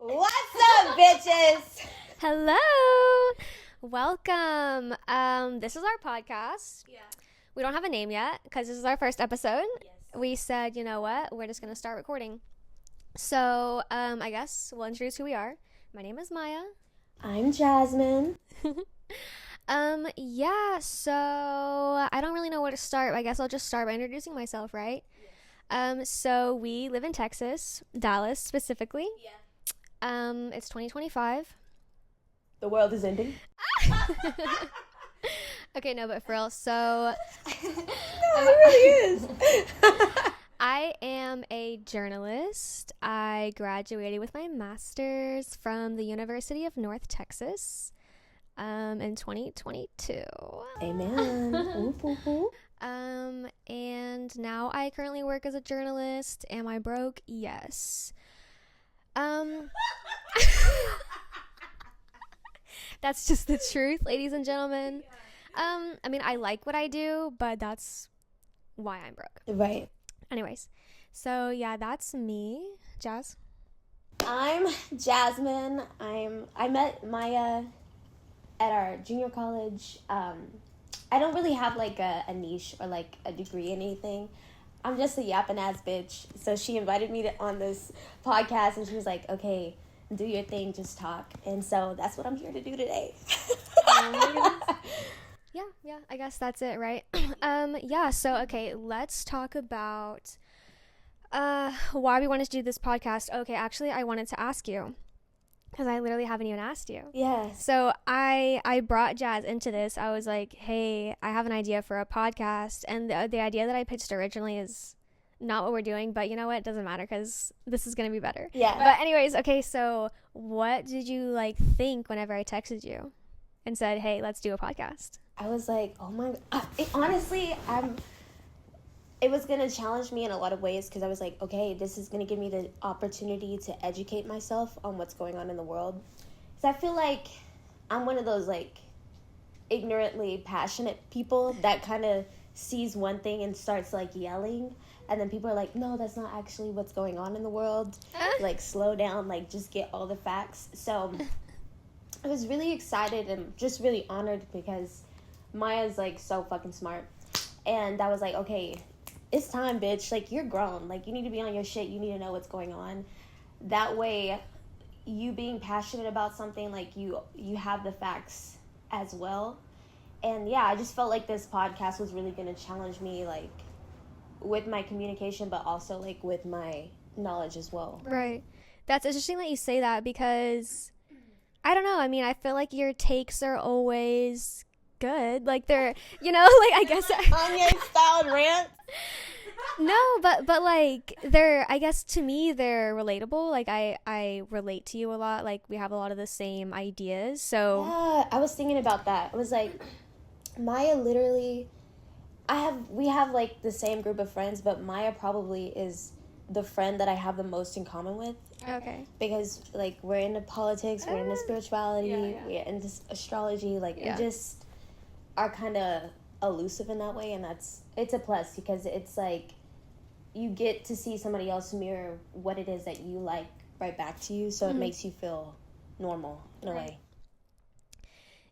What's up, bitches? Hello. Welcome. This is our podcast. Yeah. We don't have a name yet because this is our first episode. Yes. We said, you know what? We're just going to start recording. So, I guess we'll introduce who we are. My name is Maya. I'm Jazzmine. So I don't really know where to start. I guess I'll just start by introducing myself, right? Yes. So we live in Texas, Dallas specifically. Yeah. It's 2025. The world is ending. Okay, no, but for real, so No, it really is. I am a journalist. I graduated with my master's from the University of North Texas in 2022. Amen. Ooh, ooh, ooh. And now I currently work as a journalist. Am I broke? Yes. That's just the truth, ladies and gentlemen. I mean, I like what I do, but that's why I'm broke. Right. Anyways, so yeah, that's me, Jazz. I'm Jazzmine. I met Maya at our junior college. I don't really have like a niche or like a degree in anything. I'm just a yapping ass bitch. So she invited me on this podcast and she was like, okay, do your thing, just talk. And so that's what I'm here to do today. Yeah, I guess that's it, right? So okay, let's talk about why we wanted to do this podcast. Okay, actually, I wanted to ask you because I literally haven't even asked you. Yes. So I brought Jazz into this. I was like, hey, I have an idea for a podcast, and the idea that I pitched originally is not what we're doing, but you know what? It doesn't matter because this is gonna be better. Yeah. But anyways, okay, so what did you like think whenever I texted you and said, hey, let's do a podcast? I was like, oh my, honestly, it was going to challenge me in a lot of ways because I was like, okay, this is going to give me the opportunity to educate myself on what's going on in the world. Because I feel like I'm one of those like ignorantly passionate people that kind of sees one thing and starts like yelling. And then people are like, no, that's not actually what's going on in the world. Like, slow down, like, just get all the facts. So I was really excited and just really honored because Maya's like so fucking smart. And I was like, okay, it's time, bitch. Like, you're grown. Like, you need to be on your shit. You need to know what's going on. That way, you being passionate about something, like, you have the facts as well. And yeah, I just felt like this podcast was really going to challenge me, like, with my communication, but also like with my knowledge as well. Right. That's interesting that you say that because I don't know. I mean, I feel like your takes are always good. Like they're, you know, like I guess Kanye style rant. No, but like they're, I guess to me they're relatable. Like I relate to you a lot. Like we have a lot of the same ideas. So yeah, I was thinking about that. I was like, Maya literally, we have like the same group of friends, but Maya probably is the friend that I have the most in common with. Okay. Because like we're into politics, we're into spirituality, we're into astrology. Like we just are kind of elusive in that way, and it's a plus because it's like you get to see somebody else mirror what it is that you like right back to you, so it makes you feel normal in a way.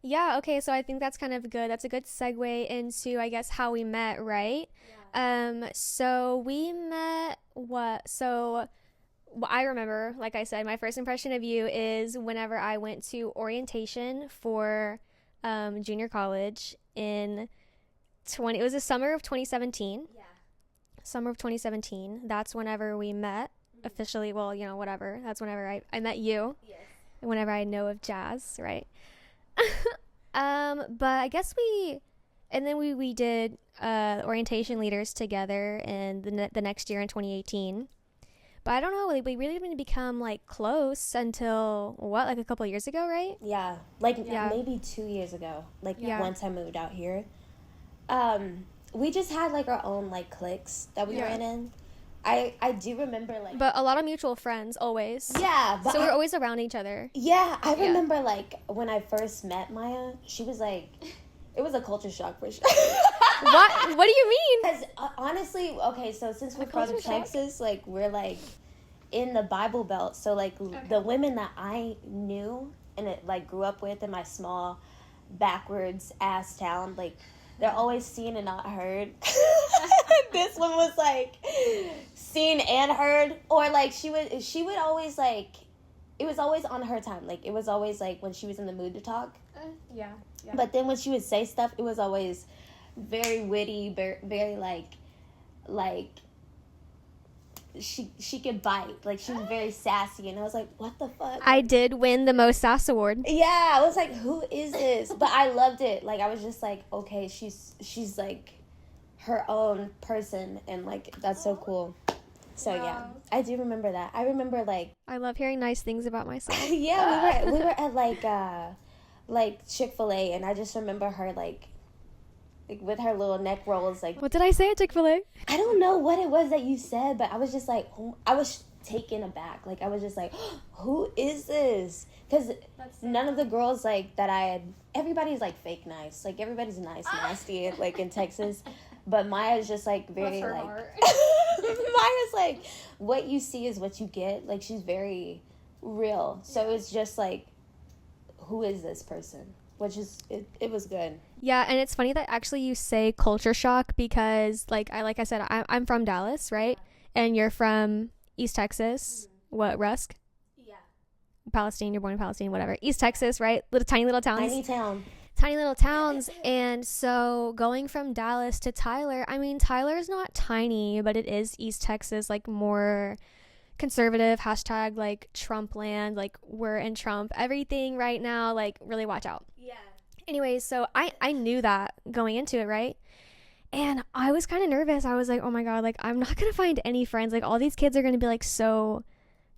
Yeah, okay, so I think that's kind of good. That's a good segue into, I guess, how we met, right? Yeah. So we met, So I remember, like I said, my first impression of you is whenever I went to orientation for junior college it was the summer of 2017. Yeah. Summer of 2017. That's whenever we met officially. Well, you know, whatever. That's whenever I met you. Yes. Whenever I know of Jazz, right? But I guess we did orientation leaders together in the next year in 2018. But I don't know, like, we really didn't become like close until like a couple of years ago, right? Yeah, maybe 2 years ago. Once I moved out here, we just had like our own like cliques that we ran in. I do remember like, but a lot of mutual friends always. Yeah, but so we're always around each other. Yeah, I remember like when I first met Maya, she was like, it was a culture shock for sure. What do you mean? Because honestly, okay, so since we're from Texas, like we're like in the Bible Belt. So, like, the women that I knew and it, like, grew up with in my small, backwards ass town, like, they're always seen and not heard. This one was, like, seen and heard. Or, like, she would always, like, it was always on her time. Like, it was always, like, when she was in the mood to talk. Yeah. But then when she would say stuff, it was always very witty, very like she could bite. Like, she was very sassy, and I was like, what the fuck? I did win the most sass award. Yeah, I was like, who is this? But I loved it. Like, I was just like, okay, she's like her own person, and like that's so cool. So yeah, I do remember that. I remember, like, I love hearing nice things about myself. yeah, we were at like Chick-fil-A, and I just remember her like with her little neck rolls. Like, What did I say at Chick-fil-A? I don't know what it was that you said, but I was just like, I was taken aback. Like, I was just like, who is this? Because none of the girls, like, that I had, everybody's, like, fake nice. Like, everybody's nice, nasty, like, in Texas. But Maya's just, like, very, like, Maya's, like, what you see is what you get. Like, she's very real. So it's just, like, who is this person? Which is, it was good. Yeah, and it's funny that actually you say culture shock because, like I said, I'm from Dallas, right? And you're from East Texas. What, Rusk? Yeah. Palestine, you're born in Palestine, whatever. East Texas, right? Tiny little towns. Tiny little towns. And so going from Dallas to Tyler, I mean, Tyler's not tiny, but it is East Texas, like more conservative, hashtag like Trump land, like we're in Trump, everything right now, like really watch out. Yeah. Anyways, so I knew that going into it, right? And I was kind of nervous. I was like, oh my God, like I'm not going to find any friends. Like all these kids are going to be like so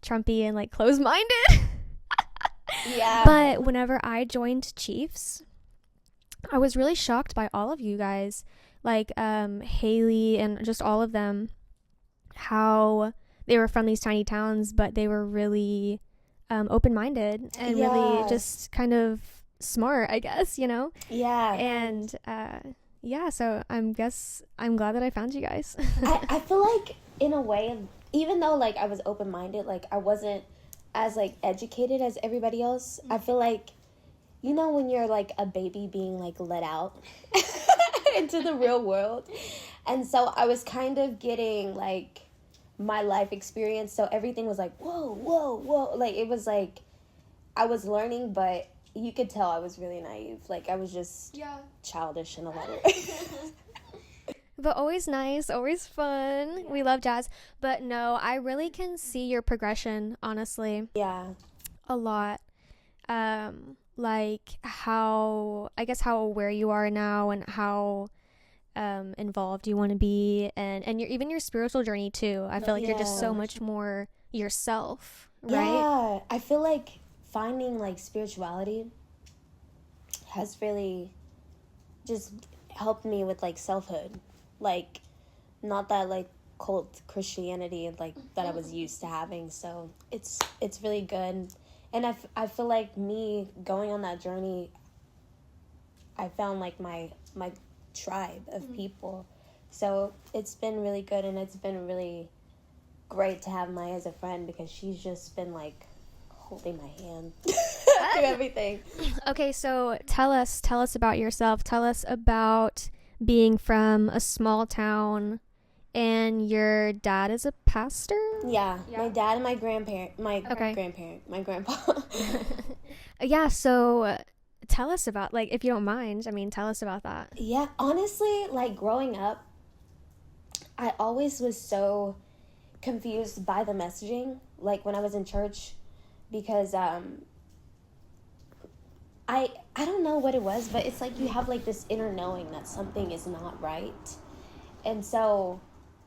Trumpy and like closed-minded. Yeah. But whenever I joined Chiefs, I was really shocked by all of you guys, like Haley and just all of them, how they were from these tiny towns, but they were really open-minded and really just kind of smart, I guess, you know? Yeah. And yeah, so I'm glad that I found you guys. I feel like in a way, even though like I was open-minded, like I wasn't as like educated as everybody else. I feel like, you know, when you're like a baby being like let out into the real world. And so I was kind of getting like my life experience, so everything was like whoa, like it was like I was learning, but you could tell I was really naive. Like I was just childish in a lot of ways. But always nice, always fun. We love jazz. But no, I really can see your progression, honestly. Yeah. A lot. Like how aware you are now and how involved you want to be, and even your spiritual journey too. I feel like you're just so much more yourself, right? Yeah, I feel like finding like spirituality has really just helped me with like selfhood, like not that like cult Christianity like that I was used to having. So it's really good, and I feel like me going on that journey, I found like my tribe of people. So it's been really good, and it's been really great to have Maya as a friend because she's just been like holding my hand through everything. Okay, so tell us about yourself. Tell us about being from a small town, and your dad is a pastor? Yeah. My dad and my grandpa. Yeah, so tell us about, like, if you don't mind, tell us about that. Yeah, honestly, like, growing up, I always was so confused by the messaging, like, when I was in church, because, I don't know what it was, but it's like you have, like, this inner knowing that something is not right, and so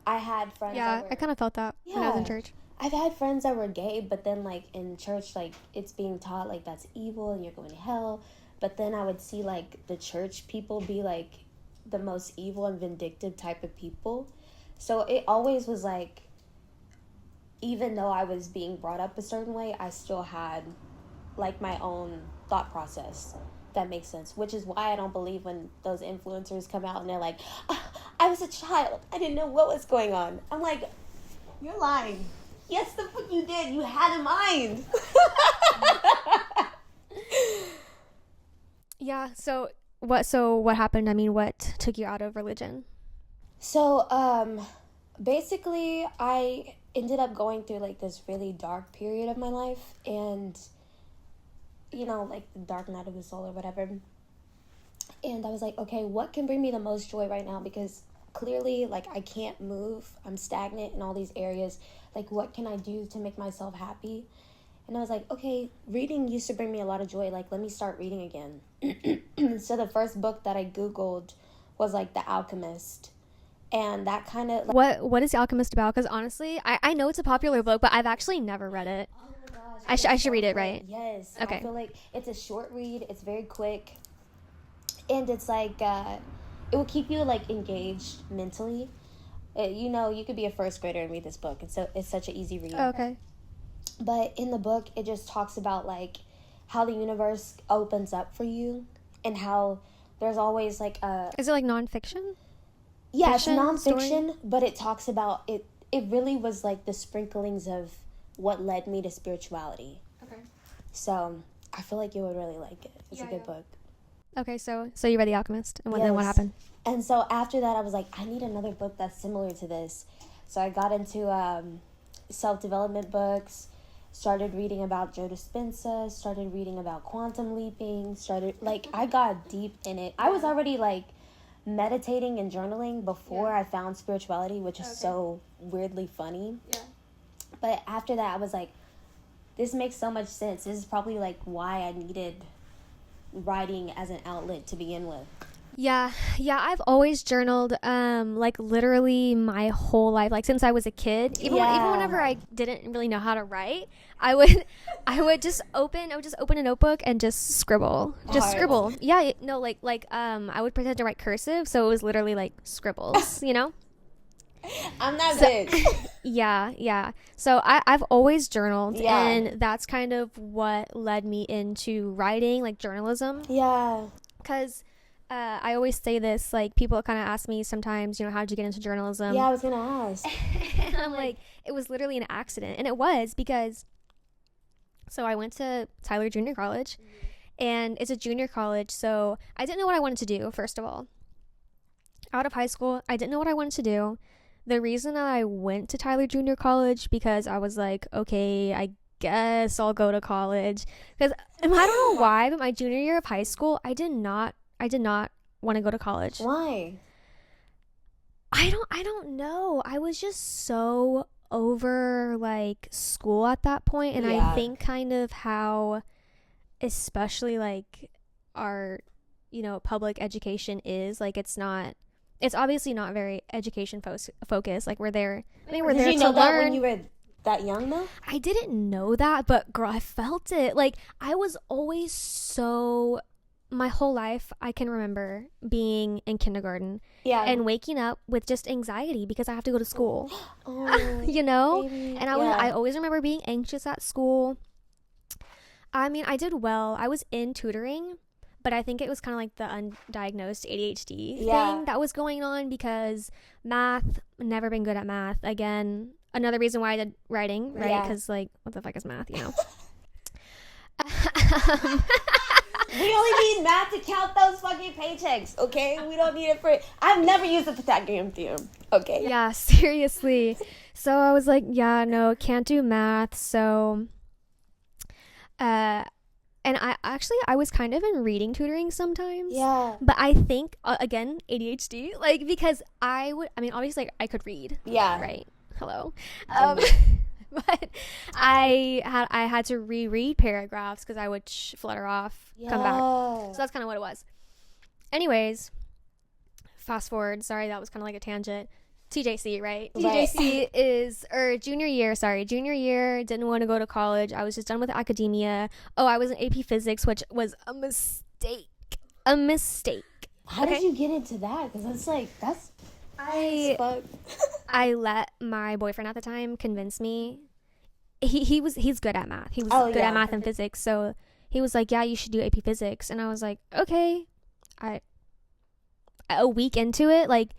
I had friends I kind of felt that when I was in church. I've had friends that were gay, but then, like, in church, like, it's being taught, like, that's evil and you're going to hell. But then I would see, like, the church people be, like, the most evil and vindictive type of people. So it always was, like, even though I was being brought up a certain way, I still had, like, my own thought process. That makes sense. Which is why I don't believe when those influencers come out and they're like, I was a child. I didn't know what was going on. I'm like, you're lying. Yes, the fuck you did. You had a mind. Yeah, so what happened? I mean, what took you out of religion? So, basically, I ended up going through like this really dark period of my life, and like the dark night of the soul or whatever. And I was like, okay, what can bring me the most joy right now? Because clearly, like, I can't move. I'm stagnant in all these areas. Like, what can I do to make myself happy? And I was like, okay, reading used to bring me a lot of joy. Like, let me start reading again. So the first book that I Googled was, like, The Alchemist. And that kind of... Like, What is The Alchemist about? Because honestly, I know it's a popular book, but I've actually never read it. oh my gosh. I should read it, right? Yes. Okay. I feel like it's a short read. It's very quick. And it's like, it will keep you, like, engaged mentally. You could be a first grader and read this book. And so it's such an easy read. Okay. But in the book, it just talks about, like, how the universe opens up for you and how there's always, like, a... Is it, like, nonfiction? Yeah, Fiction, it's nonfiction, story? but it talks about... It really was, like, the sprinklings of what led me to spirituality. Okay. So, I feel like you would really like it. It's a good book. Okay, so you read The Alchemist, and then what Yes. happened? And so, after that, I was like, I need another book that's similar to this. So, I got into self-development books, started reading about Joe Dispenza, started reading about quantum leaping, I got deep in it. I was already, like, meditating and journaling before I found spirituality, which is so weirdly funny. Yeah. But after that, I was like, this makes so much sense. This is probably, like, why I needed writing as an outlet to begin with. Yeah, I've always journaled, like literally my whole life, like since I was a kid. Even whenever I didn't really know how to write, I would just open a notebook and just scribble, Yeah, I would pretend to write cursive, so it was literally like scribbles, I'm not good. Yeah. So I've always journaled, Yeah. and that's kind of what led me into writing, like journalism. Yeah. Because I always say this, like, people kind of ask me sometimes, how'd you get into journalism? Yeah, I was going to ask. And I'm like, it was literally an accident. And it was because, so I went to Tyler Junior College, and it's a junior college, so I didn't know what I wanted to do, first of all. Out of high school, I didn't know what I wanted to do. The reason I went to Tyler Junior College, because I was like, okay, I guess I'll go to college. Because I don't know why, but my junior year of high school, I did not want to go to college. Why? I don't know. I was just so over like school at that point, and I think kind of how, especially like our, public education is, like, it's obviously not very education focused. Like, we're there to learn. Did you know that when you were that young though? I didn't know that, but girl, I felt it. Like, I was always my whole life, I can remember being in kindergarten and waking up with just anxiety because I have to go to school. Baby. And I always remember being anxious at school. I mean, I did well. I was in tutoring, but I think it was kind of like the undiagnosed ADHD thing that was going on, because math, never been good at math. Again, another reason why I did writing, right? Because like, what the fuck is math, We only need math to count those fucking paychecks, okay? We don't need it for... I've never used the Pythagorean theorem, okay? Yeah, seriously. So I was like, yeah, no, can't do math. So, and I was kind of in reading tutoring sometimes. Yeah. But I think, again, ADHD, like, because obviously I could read. Yeah. Right? Hello. But I had to reread paragraphs because I would flutter off, come back. So that's kind of what it was. Anyways, fast forward. Sorry, that was kind of like a tangent. TJC, right? TJC is, junior year, didn't want to go to college. I was just done with academia. Oh, I was in AP Physics, which was a mistake. How did you get into that? Because that's I let my boyfriend at the time convince me. He's good at math. He was good at math and physics. So he was like, yeah, you should do AP Physics. And I was like, okay. A week into it, like,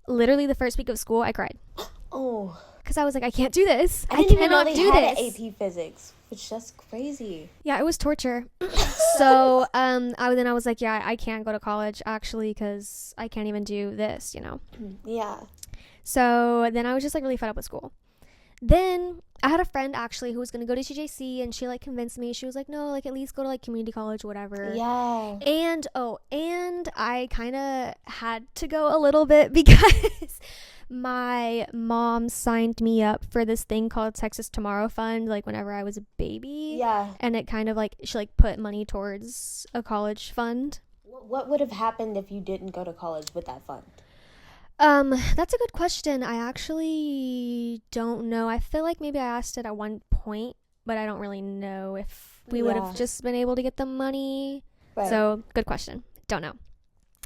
literally the first week of school, I cried. Oh. because I was like, I can't do this. I didn't even know cannot they do had this. an AP Physics, which that's crazy. Yeah, it was torture. So I was like, yeah, I can't go to college actually because I can't even do this, you know. Yeah. So then I was just like really fed up with school. Then I had a friend actually who was going to go to TJC, and she like convinced me. She was like, no, like at least go to like community college, whatever. Yeah. And I kind of had to go a little bit because my mom signed me up for this thing called Texas Tomorrow Fund, like whenever I was a baby. Yeah. And it kind of like, she like put money towards a college fund. What would have happened if you didn't go to college with that fund? That's a good question. I actually don't know. I feel like maybe I asked it at one point, but I don't really know if we would have just been able to get the money. Right. So, good question. Don't know.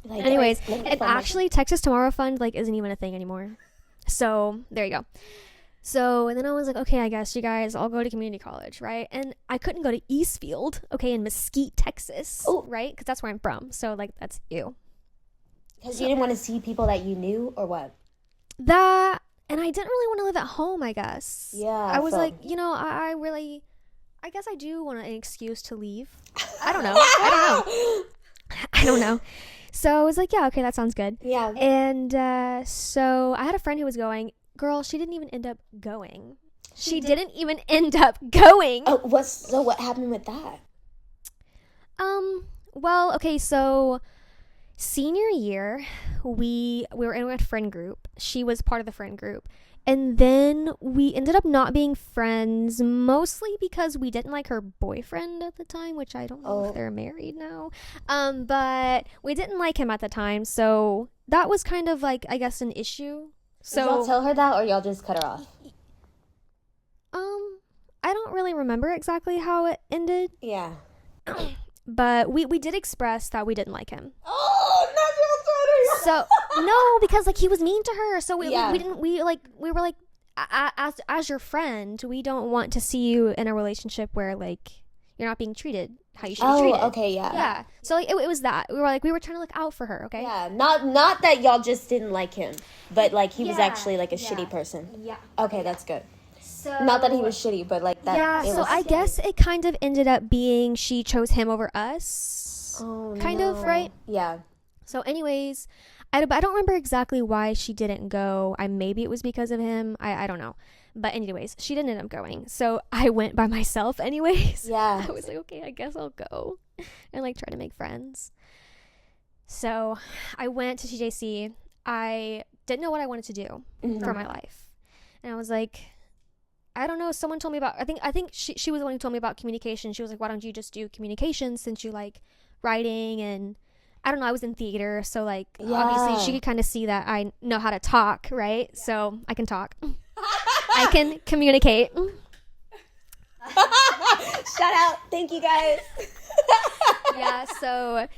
Like, anyways, and actually Texas Tomorrow Fund like isn't even a thing anymore. So, there you go. So, and then I was like, okay, I guess you guys all go to community college, right? And I couldn't go to Eastfield, okay, in Mesquite, Texas, right? Because that's where I'm from. So, like, that's you. Because you didn't want to see people that you knew, or what? That, and I didn't really want to live at home, I guess. Yeah. I was like, you know, I guess I do want an excuse to leave. I don't know. I don't know. So I was like, yeah, okay, that sounds good. Yeah. And so I had a friend who was going. Girl, she didn't even end up going. She didn't even end up going. Oh, so what happened with that? Well, okay, so senior year, we were in a friend group. She was part of the friend group. And then we ended up not being friends, mostly because we didn't like her boyfriend at the time, which I don't know if they're married now. But we didn't like him at the time, so that was kind of like, I guess, an issue. So did y'all tell her that, or y'all just cut her off? I don't really remember exactly how it ended. Yeah. But we did express that we didn't like him. Oh, not so no, because like he was mean to her. So we were like, as your friend, we don't want to see you in a relationship where like you're not being treated how you should be treated. Oh, okay, yeah. Yeah. So like it was that. We were trying to look out for her, okay? Yeah. Not that y'all just didn't like him, but like he was actually like a shitty person. Yeah. Okay, that's good. So, not that he was shitty, but like that. Yeah, so I guess it kind of ended up being she chose him over us. Oh, kind of, right? Yeah. So anyways, I don't remember exactly why she didn't go. Maybe it was because of him. I don't know. But anyways, she didn't end up going. So I went by myself anyways. Yeah. I was like, okay, I guess I'll go and like try to make friends. So I went to TJC. I didn't know what I wanted to do for my life. And I was like, I don't know. Someone told me about, I think she was the one who told me about communication. She was like, why don't you just do communication since you like writing? And I don't know. I was in theater. So like, obviously she could kind of see that I know how to talk, right? Yeah. So I can talk. I can communicate. Shout out. Thank you guys. Yeah. So,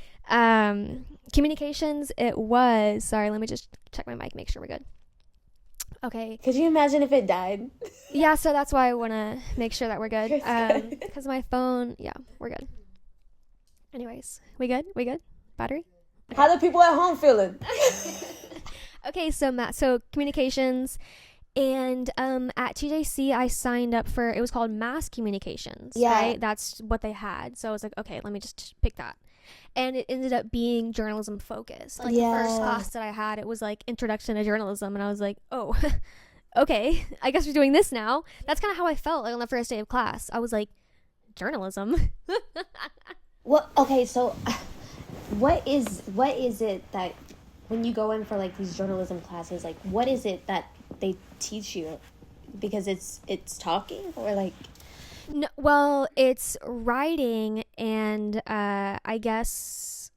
communications, it was, sorry, let me just check my mic, make sure we're good. Okay. Could you imagine if it died? Yeah, so that's why I want to make sure that we're good. Because my phone, yeah, we're good. Anyways, we good? Battery? Okay. How the people at home feeling? Okay, so communications, and at TJC I signed up for, it was called mass communications, right? That's what they had. So I was like, okay, let me just pick that. And it ended up being journalism focused. Like the first class that I had, it was like introduction to journalism, and I was like, oh, okay, I guess we're doing this now. That's kind of how I felt like on the first day of class. I was like, journalism. Well, okay, so what is it that when you go in for like these journalism classes, like what is it that they teach you? Because it's talking, or like? No, well, it's writing and I guess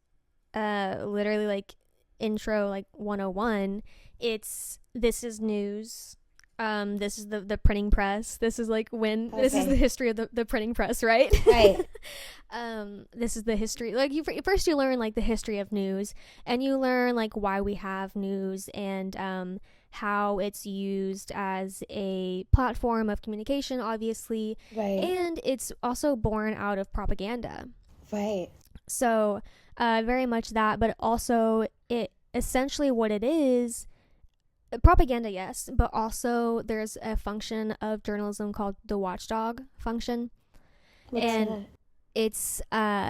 literally like intro like 101. This is news. This is the printing press. This is like when this is the history of the printing press, right? Right. This is the history. Like you learn like the history of news, and you learn like why we have news, and how it's used as a platform of communication, obviously. Right. And it's also born out of propaganda. Right. So very much that, but also it essentially what it is, propaganda, yes, but also there's a function of journalism called the watchdog function. What's And that? it's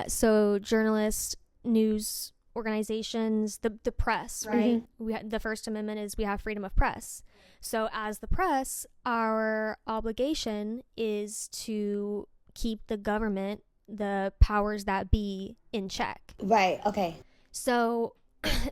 so journalists, news organizations, the press, right? The First Amendment is we have freedom of press. So as the press, our obligation is to keep the government, the powers that be, in check. Right. Okay. So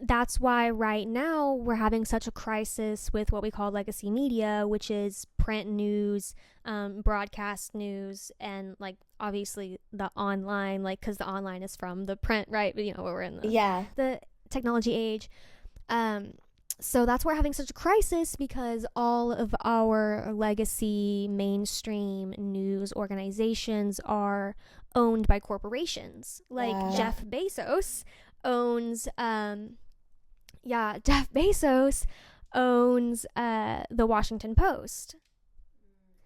that's why right now we're having such a crisis with what we call legacy media, which is print news, broadcast news, and like obviously the online, like because the online is from the print, right? You know, we're in the technology age. So that's why we're having such a crisis, because all of our legacy mainstream news organizations are owned by corporations. Like Jeff Bezos owns Jeff Bezos owns the Washington Post.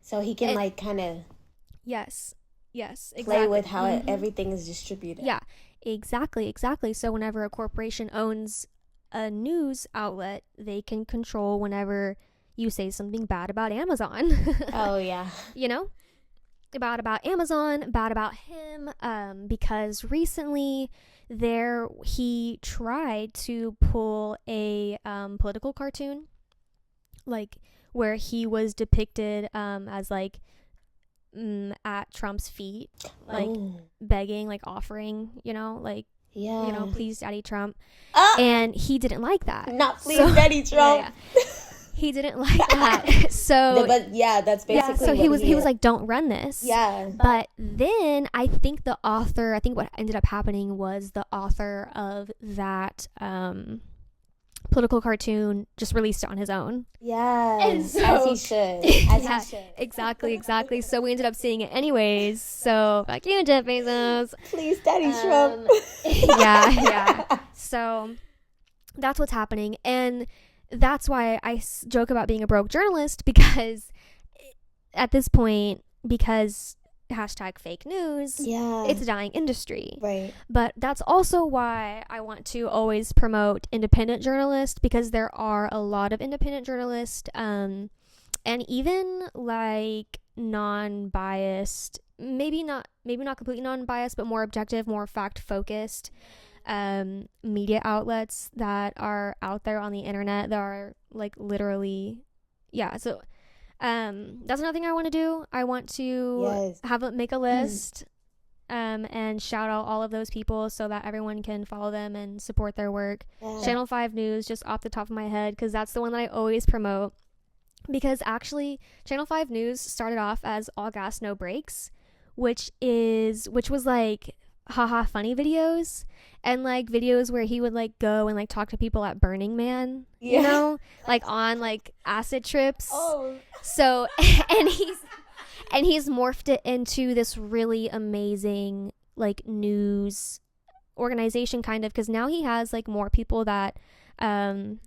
So he can like kind of yes exactly. play with how everything is distributed. Yeah, exactly. So whenever a corporation owns a news outlet, they can control whenever you say something bad about Amazon. Oh yeah. You know, bad about Amazon, bad about him, because recently he tried to pull a political cartoon, like where he was depicted as like at Trump's feet, like begging, like offering, you know, like you know, please Daddy Trump. And he didn't like that. Not please Daddy Trump. Yeah. He didn't like that. So but yeah, that's basically so he was like, don't run this. Yeah. But then I think what ended up happening was the author of that political cartoon just released it on his own. Yes. So, as he should. As he should. Exactly. So we ended up seeing it anyways. So fuck you, Jeff Bezos. Please Daddy Trump. Yeah. So that's what's happening. And that's why I joke about being a broke journalist, because at this point, because hashtag fake news, it's a dying industry. Right. But that's also why I want to always promote independent journalists, because there are a lot of independent journalists, and even like non-biased, maybe not completely non-biased, but more objective, more fact-focused media outlets that are out there on the internet that are like literally so that's another thing I want to do. I want to make a list and shout out all of those people so that everyone can follow them and support their work. Channel 5 News, just off the top of my head, because that's the one that I always promote, because actually Channel 5 News started off as All Gas No Breaks, which was like haha funny videos, and like videos where he would like go and like talk to people at Burning Man, you know, like on like acid trips. So and he's morphed it into this really amazing like news organization, kind of, because now he has like more people that kind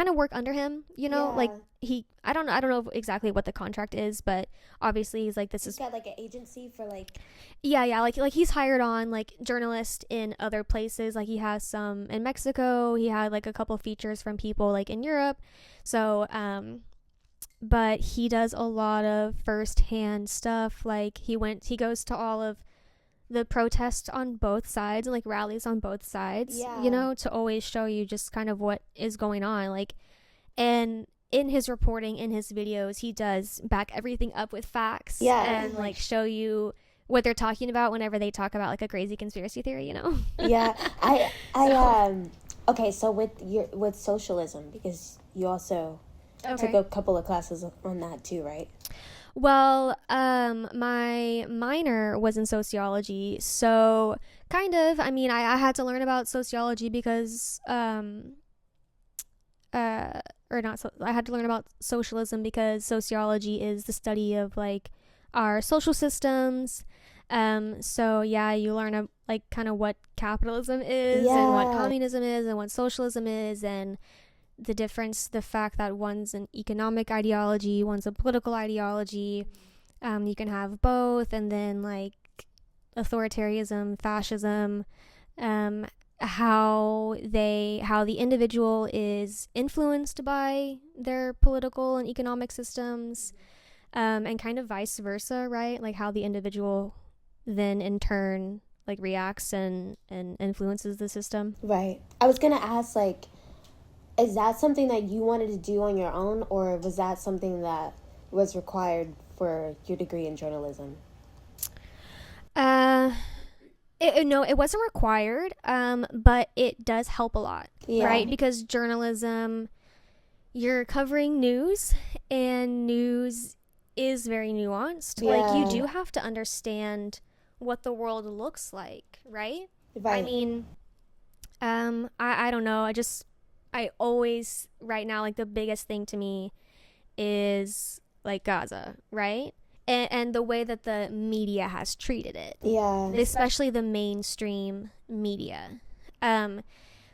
of work under him, you know, like I don't know exactly what the contract is, but obviously he's like, he's got like an agency for like like he's hired on like journalists in other places. Like he has some in Mexico, he had like a couple features from people like in Europe, so but he does a lot of first-hand stuff. Like he goes to all of the protests on both sides, like rallies on both sides, you know, to always show you just kind of what is going on. Like, and in his reporting, in his videos, he does back everything up with facts and like show you what they're talking about whenever they talk about like a crazy conspiracy theory, you know? Okay, so with socialism, because you also took a couple of classes on that too, right? Well, my minor was in sociology, so kind of, I mean, I had to learn about sociology because, I had to learn about socialism because sociology is the study of like our social systems. So yeah, you learn like kind of what capitalism is and what communism is and what socialism is, and the difference, the fact that one's an economic ideology, one's a political ideology. You can have both, and then like authoritarianism, fascism, how the individual is influenced by their political and economic systems, and kind of vice versa, right? Like how the individual then in turn like reacts and influences the system. Right. I was gonna ask, like, is that something that you wanted to do on your own, or was that something that was required for your degree in journalism? No, it wasn't required, but it does help a lot, Yeah. right? Because journalism, you're covering news, and news is very nuanced. Yeah. Like, you do have to understand what the world looks like, right? Right. I mean, I don't know. I always, right now, like, the biggest thing to me is, like, Gaza, right? And the way that the media has treated it. Yeah. Especially the mainstream media.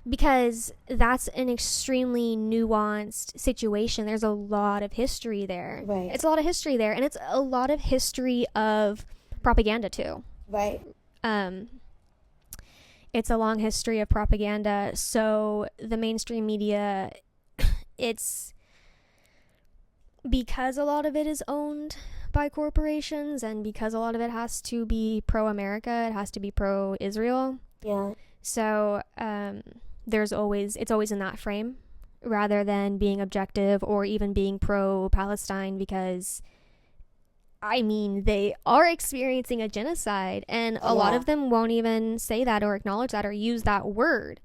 Because that's an extremely nuanced situation. There's a lot of history there. Right. It's a lot of history there. And it's a lot of history of propaganda, too. Right. It's a long history of propaganda. So the mainstream media, it's because a lot of it is owned by corporations, and because a lot of it has to be pro-America, it has to be pro-Israel. Yeah. So it's always in that frame rather than being objective or even being pro-Palestine, because I mean, they are experiencing a genocide, and a lot of them won't even say that or acknowledge that or use that word.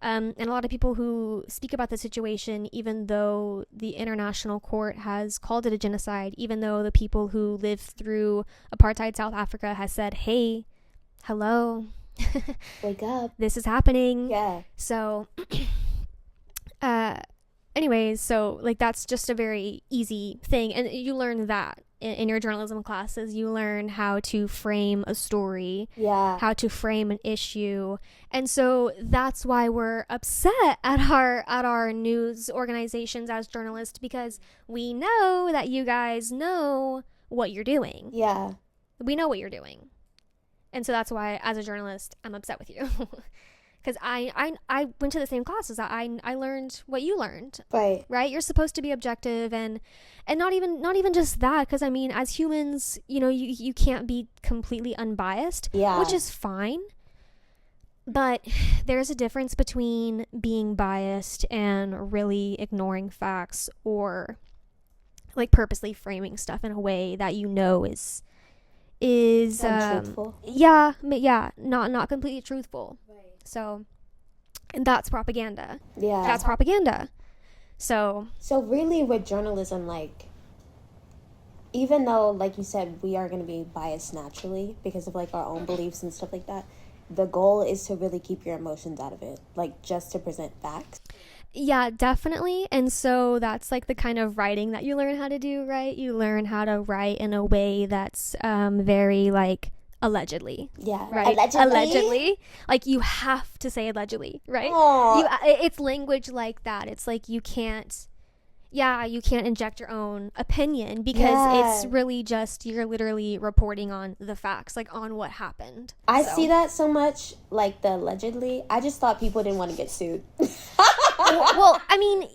And a lot of people who speak about the situation, even though the international court has called it a genocide, even though the people who lived through apartheid South Africa has said, hey, hello, wake up, this is happening. Yeah. So anyways, so like that's just a very easy thing, and you learn that in your journalism classes. You learn how to frame a story, how to frame an issue. And so that's why we're upset at our news organizations as journalists, because we know that you guys know what you're doing. Yeah. We know what you're doing. And so that's why, as a journalist, I'm upset with you. Because I went to the same classes. I learned what you learned. Right? You're supposed to be objective, and not even just that, because I mean, as humans, you know, you can't be completely unbiased, which is fine. But there's a difference between being biased and really ignoring facts, or like purposely framing stuff in a way that you know is untruthful. Not completely truthful. So, and that's propaganda. Yeah. That's propaganda. So really with journalism, like, even though, like you said, we are going to be biased naturally because of, like, our own beliefs and stuff like that, the goal is to really keep your emotions out of it, like, just to present facts. Yeah, definitely. And so that's, like, the kind of writing that you learn how to do, right? You learn how to write in a way that's very, like, allegedly. Yeah. Right? Allegedly. Like, you have to say allegedly, right? It's language like that. It's like you can't inject your own opinion, because it's really just, you're literally reporting on the facts, like on what happened. I see that so much, like the allegedly. I just thought people didn't want to get sued. well, I mean,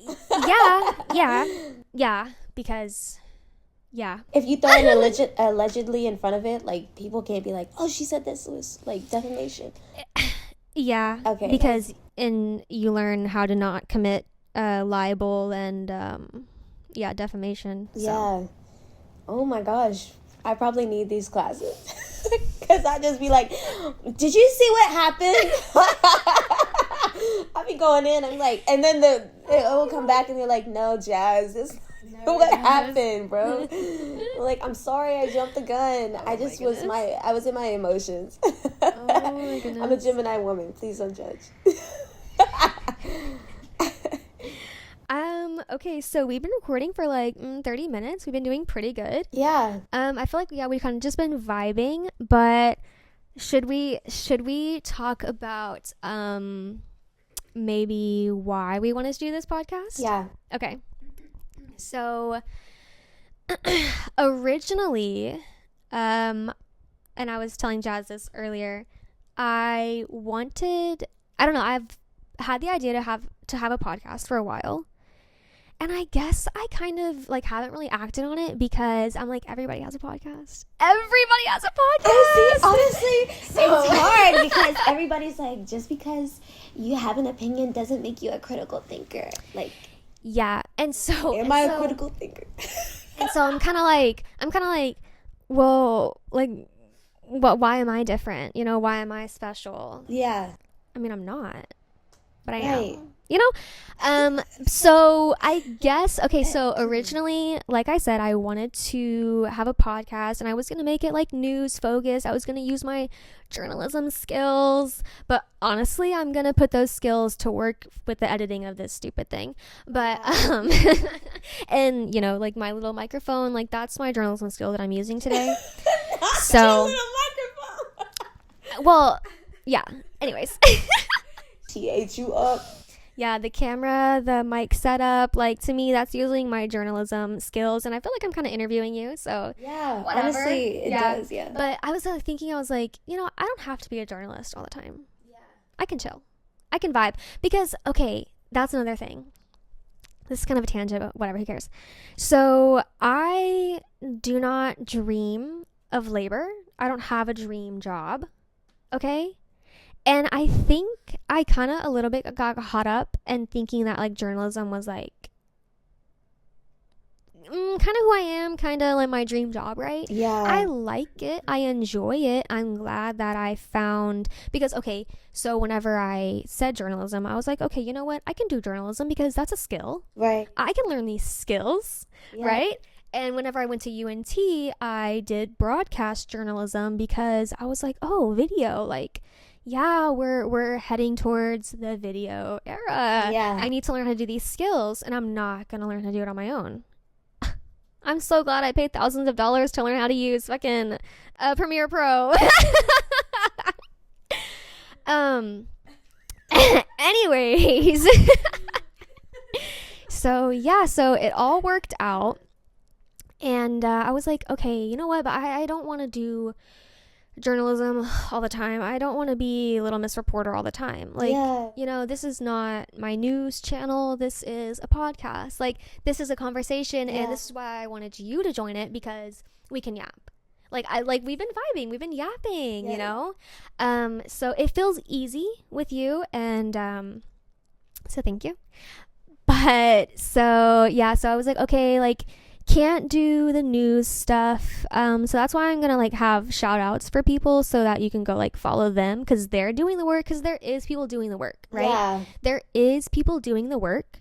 yeah, because... Yeah. If you throw an allegedly in front of it, like, people can't be like, oh, she said this was, like, defamation. Yeah. Okay. Because you learn how to not commit libel and, defamation. So. Yeah. Oh, my gosh. I probably need these classes. Because I just be like, did you see what happened? I'll be going in, I'm like, and then it will come back and they're like, no, Jazz, this what happened, bro? Like, I'm sorry I jumped the gun. I was in my emotions. Oh my goodness. I'm a Gemini woman. Please don't judge. Okay, so we've been recording for like 30 minutes. We've been doing pretty good. Yeah. I feel like we've kind of just been vibing, but should we talk about maybe why we wanted to do this podcast? Yeah. Okay. So originally, and I was telling Jazz this earlier, I wanted I don't know, I've had the idea to have a podcast for a while. And I guess I kind of like haven't really acted on it because I'm like, everybody has a podcast. Everybody has a podcast. Honestly, it's hard because everybody's like, just because you have an opinion doesn't make you a critical thinker. Like, yeah. And so am I a critical thinker? And so I'm kind of like, well, like, why am I different? You know, why am I special? Yeah. I mean, I'm not, but I am. You know? So I guess, okay, so originally, like I said, I wanted to have a podcast and I was going to make it like news focused. I was going to use my journalism skills, but honestly, I'm going to put those skills to work with the editing of this stupid thing. But, and you know, like my little microphone, like that's my journalism skill that I'm using today. So, little microphone. Well, yeah, anyways. She ate you up. Yeah, the camera, the mic setup, like to me, that's using my journalism skills. And I feel like I'm kind of interviewing you. So, yeah, whatever. Honestly, it does, yeah. But I was thinking, I was like, you know, I don't have to be a journalist all the time. Yeah. I can chill. I can vibe. Because, okay, that's another thing. This is kind of a tangent, but whatever, who cares? So, I do not dream of labor. I don't have a dream job. Okay? And I think I kind of a little bit got caught up and thinking that like journalism was like kind of who I am, kind of like my dream job, right? Yeah. I like it. I enjoy it. I'm glad that I found, because, okay, so whenever I said journalism, I was like, okay, you know what? I can do journalism because that's a skill. Right. I can learn these skills, right? And whenever I went to UNT, I did broadcast journalism because I was like, oh, video, like, yeah, we're heading towards the video era. Yeah. I need to learn how to do these skills, and I'm not going to learn how to do it on my own. I'm so glad I paid thousands of dollars to learn how to use fucking Premiere Pro. Anyways. So, yeah, so it all worked out. And I was like, okay, you know what? But I don't want to do journalism all the time. I don't want to be Little Miss Reporter all the time. Like, you know, this is not my news channel. This is a podcast. Like, this is a conversation, and this is why I wanted you to join it, because we can yap. Like, we've been vibing, we've been yapping, you know? So it feels easy with you, and so thank you. But so, yeah, so I was like, okay, like, can't do the news stuff, so that's why I'm gonna like have shout outs for people so that you can go like follow them, because they're doing the work, because there is people doing the work, right? There is people doing the work.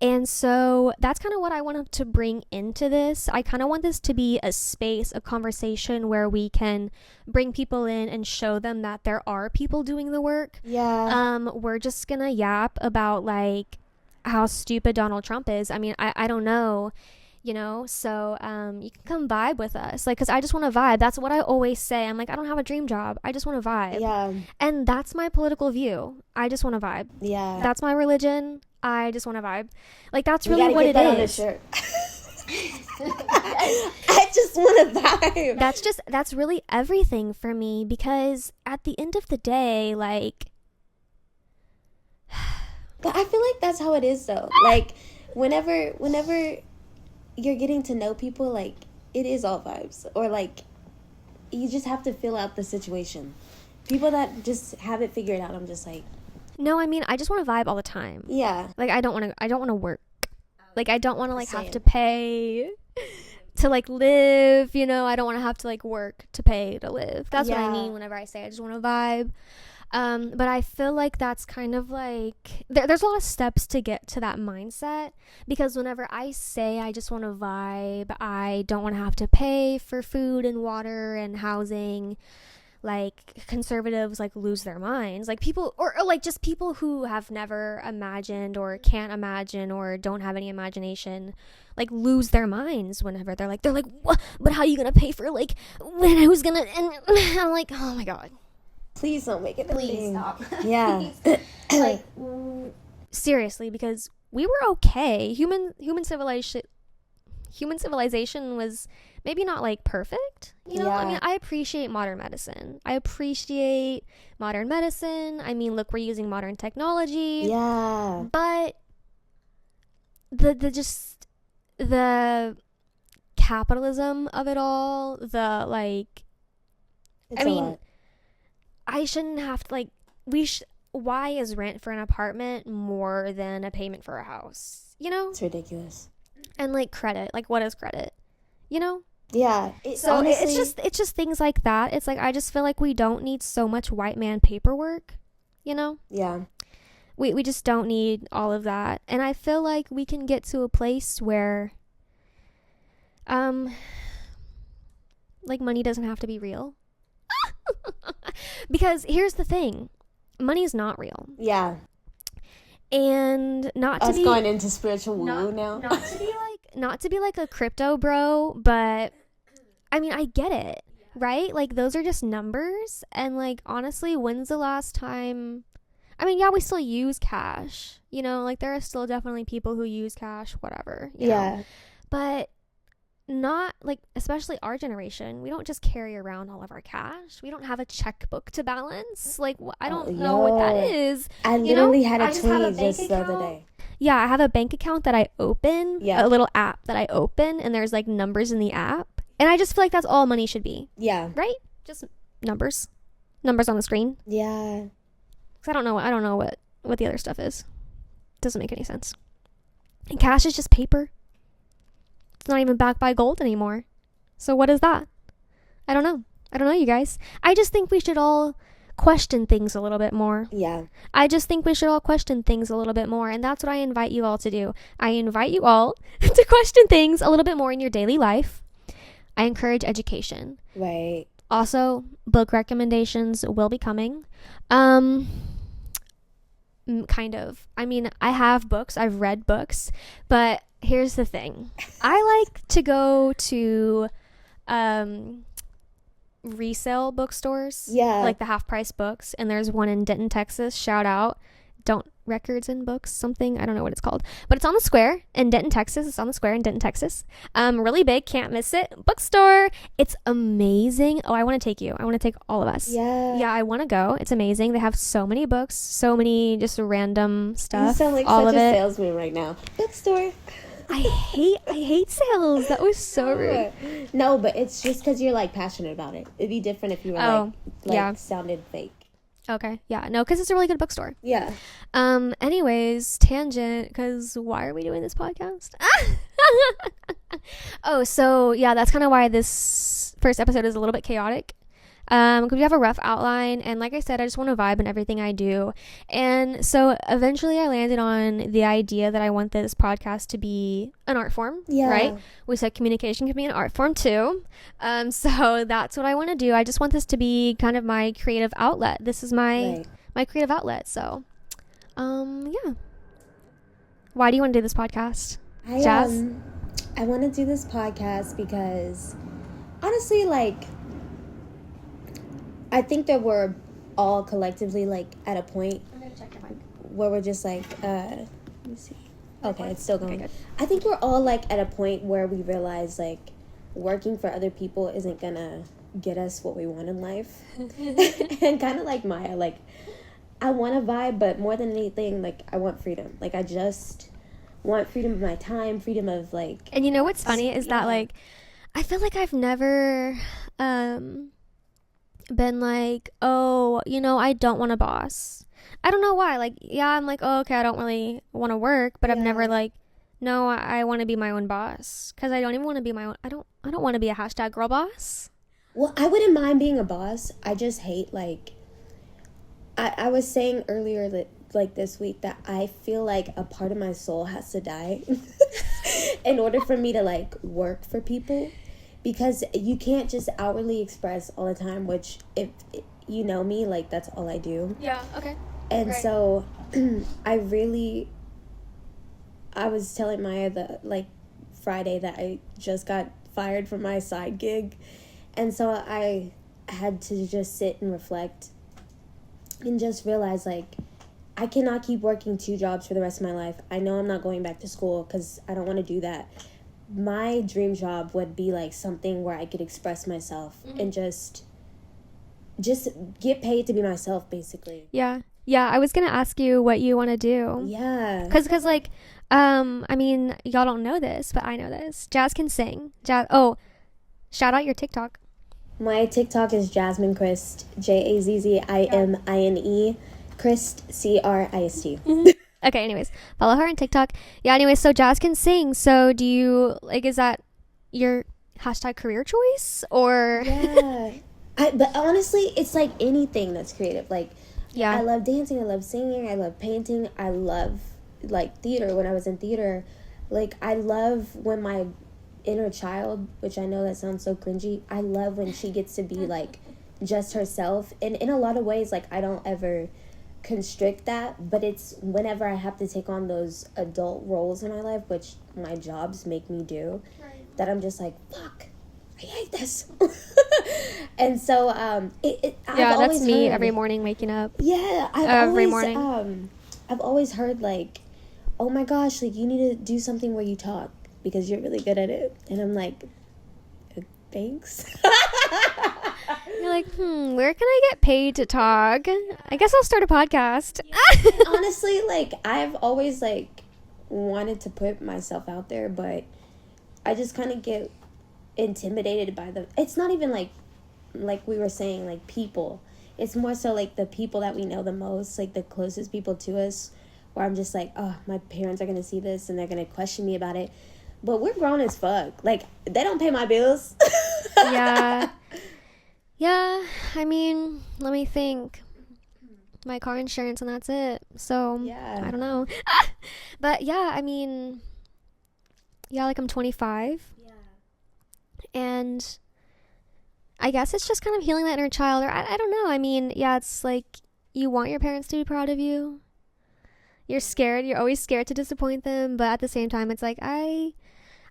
And so that's kind of what I wanted to bring into this. I kind of want this to be a space, a conversation where we can bring people in and show them that there are people doing the work. We're just gonna yap about like how stupid Donald Trump is. I mean, I don't know, you know, so you can come vibe with us, like, because I just want to vibe. That's what I always say. I'm like, I don't have a dream job, I just want to vibe. And that's my political view. I just want to vibe. That's my religion. I just want to vibe. Like, that's really what it is. On a shirt. I just want to vibe. That's really everything for me, because at the end of the day, like, but I feel like that's how it is though. Like, whenever you're getting to know people, like, it is all vibes, or like you just have to fill out the situation. People that just have it figured out, I'm just like, no, I mean, I just want to vibe all the time. Like, I don't want to work. Like, I don't want to like have to pay to like live, you know. I don't want to have to like work to pay to live. That's what I mean whenever I say I just want to vibe. But I feel like that's kind of like, there's a lot of steps to get to that mindset, because whenever I say I just want to vibe, I don't want to have to pay for food and water and housing. Like, conservatives like lose their minds, like people, or like just people who have never imagined or can't imagine or don't have any imagination, like lose their minds whenever they're like, what? But how are you gonna pay for like, when, who's gonna, and I'm like, oh my god. Please don't make it. Please stop. Like, seriously, because we were okay. Human human civilization was maybe not like perfect, you know? I mean, I appreciate modern medicine. I mean, look, we're using modern technology. Yeah. But the capitalism of it all, the like, It's I a mean, lot. I shouldn't have to like, why is rent for an apartment more than a payment for a house? You know? It's ridiculous. And like credit, like what is credit? You know? Yeah. So honestly, it's just things like that. It's like I just feel like we don't need so much white man paperwork, you know? Yeah. We just don't need all of that. And I feel like we can get to a place where like money doesn't have to be real. Because here's the thing. Money's not real. Yeah. And not Us to be going into spiritual woo now. not to be like a crypto bro, but I mean, I get it, right? Like those are just numbers, and like honestly, when's the last time? I mean, yeah, we still use cash, you know, like there are still definitely people who use cash, whatever, you know? But not like, especially our generation, we don't just carry around all of our cash. We don't have a checkbook to balance. Like, I don't know what that is. I literally had a I just have a tweet bank just the other account. day. Yeah, I have a bank account that I open, Yeah. a little app that I open, and there's like numbers in the app. And I just feel like that's all money should be, Yeah. right? Just numbers on the screen. Yeah. 'Cause I don't know what the other stuff is. Doesn't make any sense. And cash is just paper. It's not even backed by gold anymore. So what is that? I don't know, you guys. I just think we should all question things a little bit more. Yeah. I just think we should all question things a little bit more, and that's what I invite you all to do. I invite you all to question things a little bit more in your daily life. I encourage education. Right. Also, book recommendations will be coming. Kind of. I mean, I have books. I've read books, but here's the thing. I like to go to resale bookstores. Yeah. Like the half price books, and there's one in Denton, Texas. Shout out. Don't Records and Books, something. I don't know what it's called. But it's on the square in Denton, Texas. It's on the square in Denton, Texas. Really big, can't miss it. Bookstore. It's amazing. Oh, I want to take you. I want to take all of us. Yeah. Yeah, I want to go. It's amazing. They have so many books, so many just random stuff. You sound like all such of a it. salesman right now. Bookstore. I hate sales. That was so rude. No, but it's just because you're like passionate about it. It'd be different if you were yeah. sounded fake. Okay. Yeah. No, because it's a really good bookstore. Yeah. Anyways, tangent, because why are we doing this podcast? Oh, so yeah, that's kind of why this first episode is a little bit chaotic. Because we have a rough outline, and like I said, I just want to vibe in everything I do. And so eventually I landed on the idea that I want this podcast to be an art form, right? We said communication can be an art form too. So that's what I want to do. I just want this to be kind of my creative outlet. This is my creative outlet. So, yeah. Why do you want to do this podcast, Jazz? I want to do this podcast because honestly, like, I think that we're all collectively like at a point where we're just like, let me see. Okay, it's still going. Okay, good. I think we're all like at a point where we realize like working for other people isn't gonna get us what we want in life. And kind of like Maya, like I want a vibe, but more than anything, like I want freedom. Like I just want freedom of my time, freedom of like. And you know what's funny is that like I feel like I've never been like, oh, you know, I don't want a boss. I don't know why. Like, yeah, I'm like, oh, okay, I don't really want to work, but I've never like, no, I want to be my own boss, because I don't even want to be my own. I don't want to be a hashtag girl boss. Well, I wouldn't mind being a boss. I just hate like. I was saying earlier that like this week that I feel like a part of my soul has to die in order for me to like work for people. Because you can't just outwardly express all the time, which if you know me, like that's all I do. Yeah, okay. And so I was telling Maya that like Friday that I just got fired from my side gig. And so I had to just sit and reflect and just realize like I cannot keep working 2 jobs for the rest of my life. I know I'm not going back to school because I don't want to do that. my dream job would be like something where I could express myself and just get paid to be myself, basically. Yeah. I was gonna ask you what you want to do. Yeah. Cause like, I mean, y'all don't know this, but I know this. Jazz can sing. Oh, shout out your TikTok. My TikTok is Jazzmine Christ, Jazzimine Christ, Christ. Okay, anyways, follow her on TikTok. Yeah, anyways, so Jazz can sing. So do you, like, is that your hashtag career choice or? Yeah. But honestly, it's like anything that's creative. Like, yeah, I love dancing, I love singing, I love painting, I love, like, theater. When I was in theater, like, I love when my inner child, which I know that sounds so cringy, I love when she gets to be, like, just herself. And in a lot of ways, like, I don't ever constrict that, but it's whenever I have to take on those adult roles in my life, which my jobs make me do, that I'm just like, fuck, I hate this. And so that's me every morning waking up. Yeah, every morning. I've always heard, like, oh my gosh, like, you need to do something where you talk because you're really good at it. And I'm like, thanks. You're like, where can I get paid to talk? I guess I'll start a podcast. Honestly, like, I've always, like, wanted to put myself out there, but I just kind of get intimidated by it's not even, like we were saying, like, people. It's more so, like, the people that we know the most, like, the closest people to us, where I'm just like, oh, my parents are going to see this, and they're going to question me about it. But we're grown as fuck. Like, they don't pay my bills. Yeah. Yeah, I mean, let me think. My car insurance and that's it. So, yeah. I don't know. But, yeah, I mean, yeah, like, I'm 25. Yeah. And I guess it's just kind of healing that inner child. Or I don't know. I mean, yeah, it's like you want your parents to be proud of you. You're scared. You're always scared to disappoint them. But at the same time, it's like, I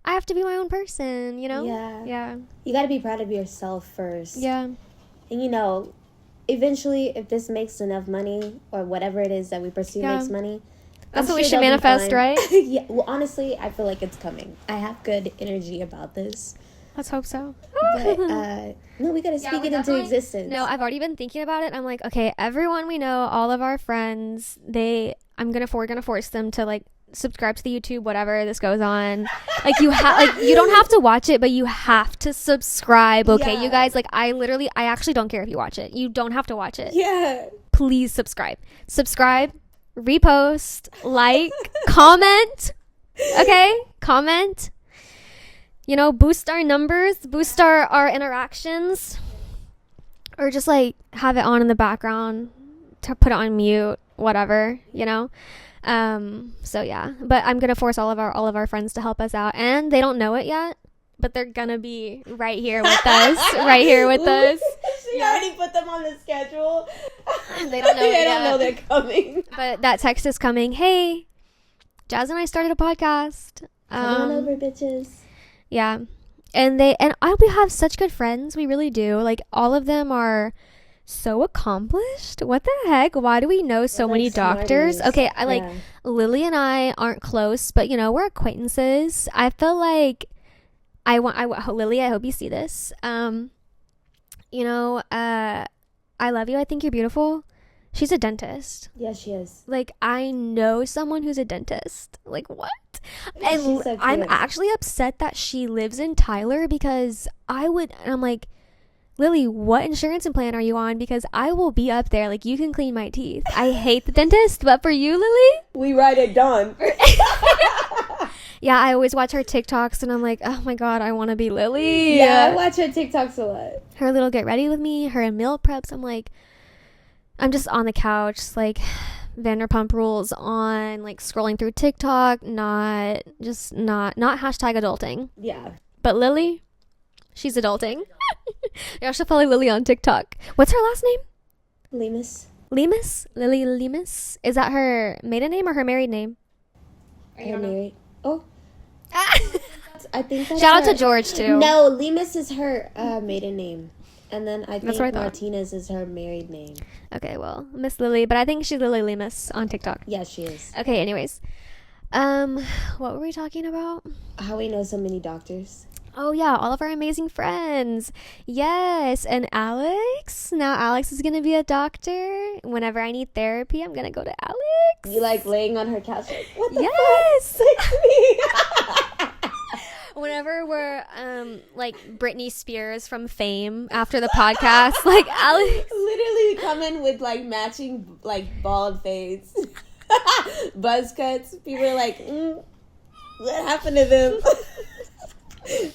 have to be my own person, you know? Yeah. Yeah. You got to be proud of yourself first. Yeah. And, you know, eventually, if this makes enough money or whatever it is that we pursue makes money, that's what we should manifest, right? Yeah. Well, honestly, I feel like it's coming. I have good energy about this. Let's hope so. But, no, we got to speak it into existence. No, I've already been thinking about it. I'm like, okay, everyone we know, all of our friends, we're going to force them to, like, subscribe to the YouTube, whatever this goes on. Like, you don't have to watch it, but you have to subscribe. Okay, you guys, like, I actually don't care if you watch it. You don't have to watch it. Yeah. Please subscribe, repost, like, comment. Okay, comment. You know, boost our numbers, boost our interactions, or just, like, have it on in the background, to put it on mute, whatever, you know. So yeah, but I'm gonna force all of our friends to help us out, and they don't know it yet, but they're gonna be right here with us. She already put them on the schedule. They don't know they don't know they're coming. But that text is coming. Hey, Jazz and I started a podcast. Come on over, bitches. Yeah, and we have such good friends. We really do. Like, all of them are so accomplished. What the heck? Why do we know so many doctors? Okay, Lily and I aren't close, but, you know, we're acquaintances. I feel like Lily, I hope you see this. You know, I love you. I think you're beautiful. She's a dentist. Yeah, she is. Like, I know someone who's a dentist. Like, what? And so I'm actually upset that she lives in Tyler, because I'm like, Lily, what insurance plan are you on? Because I will be up there. Like, you can clean my teeth. I hate the dentist, but for you, Lily, we ride it done. Yeah, I always watch her TikToks, and I'm like, oh my god, I want to be Lily. Yeah, I watch her TikToks a lot. Her little get ready with me, her meal preps. I'm like, I'm just on the couch, like, Vanderpump Rules on, like, scrolling through TikTok, not hashtag adulting. Yeah. But Lily, she's adulting. Y'all should follow Lily on TikTok. What's her last name? Lemus. Lemus? Lily Lemus? Is that her maiden name or her married name? Her married. Oh. I think that's Shout out to George, too. No, Lemus is her maiden name. And then I think what I thought. Martinez is her married name. Okay, well, Miss Lily, but I think she's Lily Lemus on TikTok. Yeah, she is. Okay, anyways. What were we talking about? How we know so many doctors. Oh yeah, all of our amazing friends. Yes, and Alex. Now Alex is gonna be a doctor. Whenever I need therapy, I'm gonna go to Alex. You like laying on her couch like, what the Yes. fuck? Fix me. Whenever we're like Britney Spears from Fame after the podcast, like Alex Literally come in with like matching like bald fades, buzz cuts. People are like, what happened to them?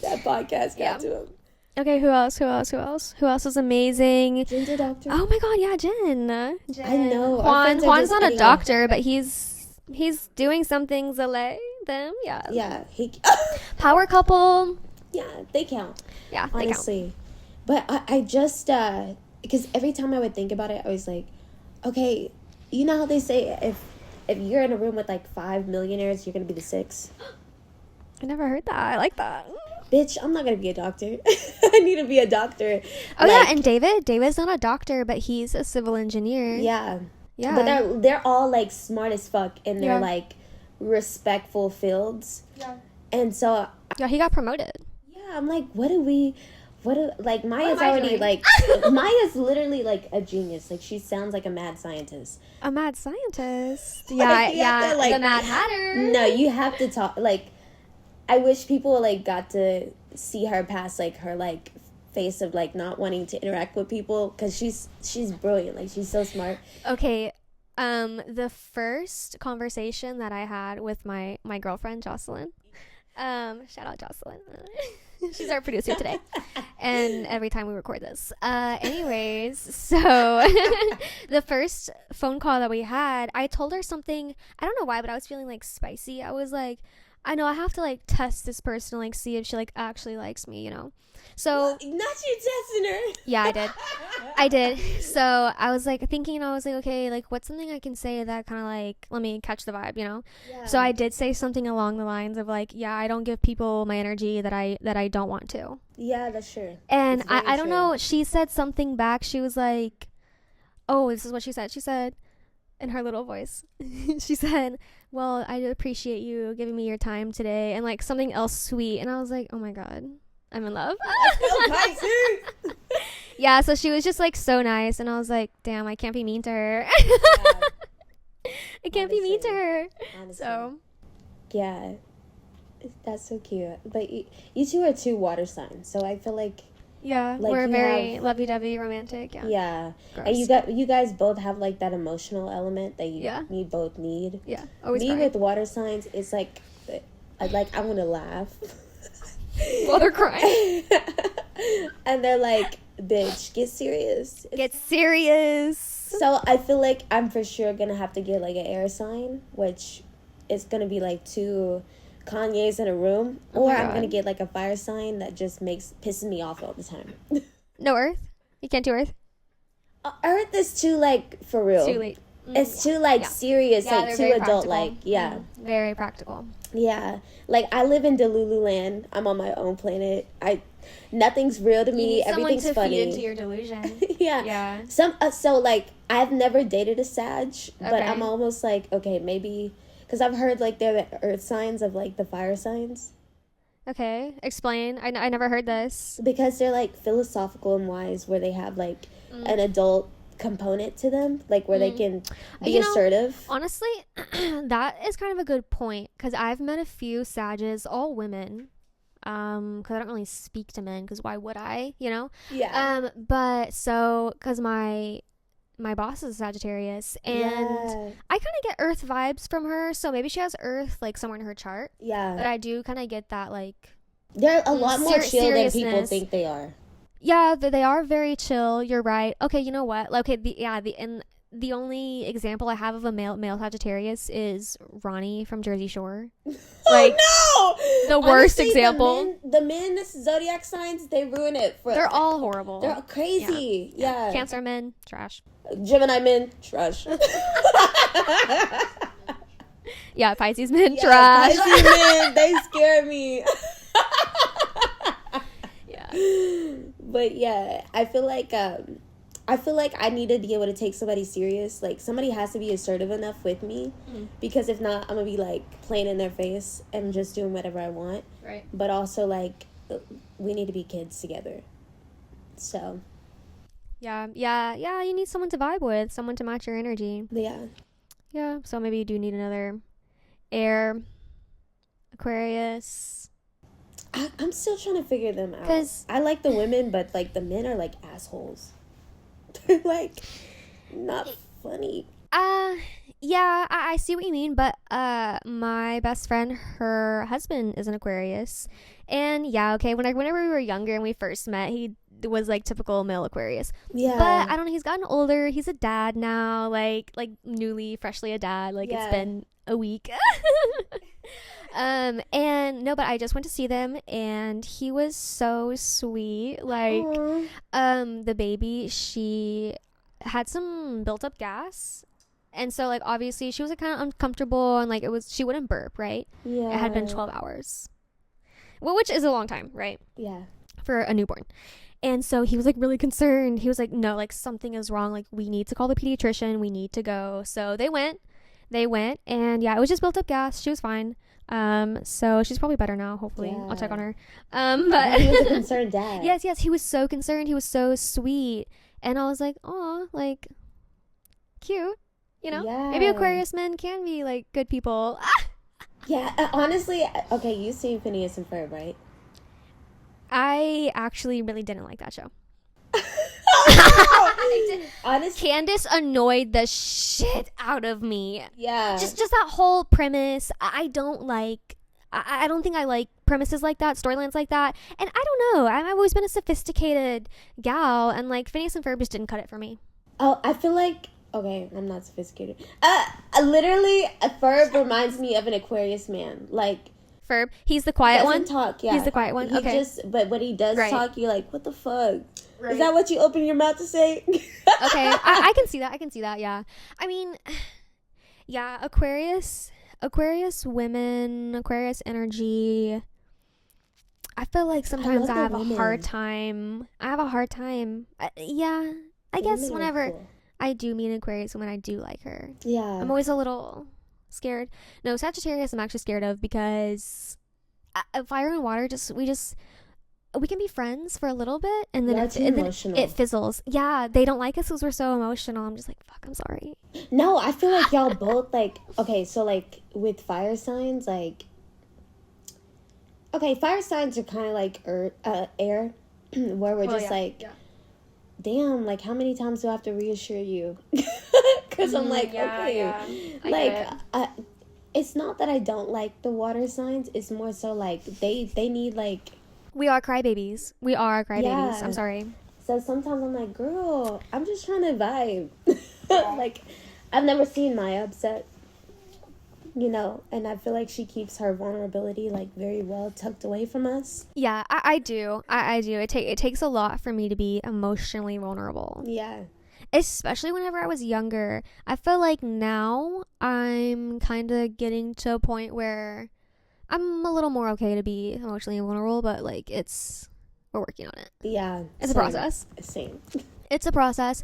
That podcast got to him. Okay, who else? Who else is amazing? Jen's a doctor. Oh my god, yeah, Jen. I know. Juan's not a doctor, but he's doing some things that let them. Yeah, Power couple. Yeah, they count. Yeah, honestly. But I just because every time I would think about it, I was like, okay, you know how they say if you're in a room with like 5 millionaires, you're gonna be the 6th. I never heard that. I like that. Bitch, I'm not gonna be a doctor. I need to be a doctor. Oh yeah, and David's not a doctor, but he's a civil engineer. Yeah. But they're all like smart as fuck in their like respectful fields. Yeah. And so he got promoted. Yeah, I'm like, like Maya's already like Maya's literally like a genius. Like she sounds like a mad scientist. A mad scientist. Yeah, like the Mad Hatter. No, you have to talk like I wish people like got to see her past like her like face of like not wanting to interact with people because she's brilliant. Like she's so smart. Okay, the first conversation that I had with my girlfriend Jocelyn, shout out Jocelyn. She's our producer today, and every time we record this. Anyways, so the first phone call that we had, I told her something. I don't know why, but I was feeling like spicy. I was like, I know I have to like test this person, like see if she like actually likes me, you know. So not you testing her. Yeah, I did. So I was like thinking, I was like, okay, like what's something I can say that kind of like let me catch the vibe, you know. Yeah. So I did say something along the lines of like, yeah, I don't give people my energy that I don't want to. Yeah, that's true. And I don't know, she said something back. She was like, oh, this is what she said. She said in her little voice, she said, well, I appreciate you giving me your time today, and like something else sweet. And I was like, oh my god, I'm in love. Yeah, so she was just like so nice, and I was like, damn, I can't be mean to her. I can't be mean to her. Honestly. So yeah, that's so cute. But you two are 2 water signs, so I feel like we're very lovey-dovey, romantic. Yeah. Gross. And you guys both have like that emotional element that you both need. Yeah, always. Me with water signs, it's like I want to laugh while they're crying, and they're like, "Bitch, get serious." Get serious. So I feel like I'm for sure gonna have to get like an air sign, which is gonna be like 2 Kanye's in a room, or I'm gonna get like a fire sign that just pisses me off all the time. No Earth? You can't do Earth? Earth is too like for real. Too late. It's too like serious, like too adult like. Yeah. Very practical. Yeah. Like I live in Delulu land. I'm on my own planet. Nothing's real to me. Everything's to funny. Feed into your delusion. Yeah. So like I've never dated a Sag, but I'm almost like, okay, maybe because I've heard like they're the earth signs of like the fire signs. Okay, explain. I never heard this. Because they're like philosophical and wise, where they have like an adult component to them, like where they can be assertive. Honestly, that is kind of a good point, because I've met a few Sages, all women. Because I don't really speak to men, because why would I? You know? Yeah. But so because my boss is a Sagittarius, and I kind of get Earth vibes from her, so maybe she has Earth like somewhere in her chart. Yeah. But I do kind of get that like they're a lot more chill than people think they are. Yeah, they are very chill. You're right. Okay, you know what? Okay, the only example I have of a male Sagittarius is Ronnie from Jersey Shore. Like, oh no! The worst example. The men zodiac signs, they ruin it for. They're all horrible. They're crazy. Yeah. Cancer men, trash. Gemini men, trash. Yeah, Pisces men, trash. Pisces men, they scare me. Yeah. But yeah, I feel like I feel like I need to be able to take somebody serious. Like, somebody has to be assertive enough with me, because if not, I'm gonna be like playing in their face and just doing whatever I want. Right. But also, like, we need to be kids together. So. Yeah. You need someone to vibe with, someone to match your energy. Yeah. Yeah. So maybe you do need another air Aquarius. I'm still trying to figure them out. 'Cause I like the women, but like the men are like assholes. They're like not funny. Yeah, I see what you mean, but my best friend, her husband is an Aquarius, and yeah, okay, whenever we were younger and we first met, he was like typical male Aquarius. Yeah. But I don't know, he's gotten older. He's a dad now, like freshly a dad. Like, Yeah. it's been a week. And no, but I just went to see them, and he was so sweet. Like, Aww. the baby, she had some built up gas, and so like obviously she was like kind of uncomfortable, and like she wouldn't burp, right? Yeah. It had been 12 hours, well, which is a long time, right, Yeah. for a newborn. And so he was like really concerned. He was like, no, like something is wrong, like we need to call the pediatrician, we need to go. So they went, and yeah, it was just built up gas. She was fine. So she's probably better now, hopefully. Yeah. I'll check on her. But He was a concerned dad. yes, he was so concerned. He was so sweet. And I was like, oh, like, cute, you know? Yeah. Maybe Aquarius men can be like good people. Yeah, honestly, okay, you seen Phineas and Ferb, right? I actually really didn't like that show. Honestly, Candace annoyed the shit out of me. yeah. Just that whole premise. I don't like. I don't think I like premises like that, storylines like that. And I don't know. I've always been a sophisticated gal, and like Phineas and Ferb just didn't cut it for me. Oh, I feel like, okay, I'm not sophisticated. Literally, a Ferb reminds me of an Aquarius man. Like, Ferb, he's the quiet one. doesn't talk, yeah. He's the quiet one. He Okay. but when he does Right. talk, you're like, what the fuck? Right. Is that what you open your mouth to say? Okay, I can see that. Yeah. I mean, yeah, Aquarius women, Aquarius energy. I feel like sometimes I love have the a women. hard time. Yeah, I guess Women are whenever cool. I do meet an Aquarius woman, I do like her. Yeah. I'm always a little scared. No, Sagittarius I'm actually scared of, because fire and water, we can be friends for a little bit, and then Yeah, it, it's and then emotional. it fizzles. Yeah, they don't like us because we're so emotional. I'm just like, fuck, I'm sorry. No, I feel like y'all both, like, okay, so, like, with fire signs, like, okay, fire signs are kind of like air, where we're just like, damn, like, how many times do I have to reassure you? Because I'm like, okay. Like, it's not that I don't like the water signs. It's more so, like, they need, like... We are crybabies. Yeah. I'm sorry. So sometimes I'm like, girl, I'm just trying to vibe. Like, I've never seen Maya upset, you know, and I feel like she keeps her vulnerability, like, very well tucked away from us. Yeah, I do. I do. It takes a lot for me to be emotionally vulnerable. Yeah. Especially whenever I was younger. I feel like now I'm kind of getting to a point where I'm a little more okay to be emotionally vulnerable, but like we're working on it. Yeah. It's a process. Same. It's a process,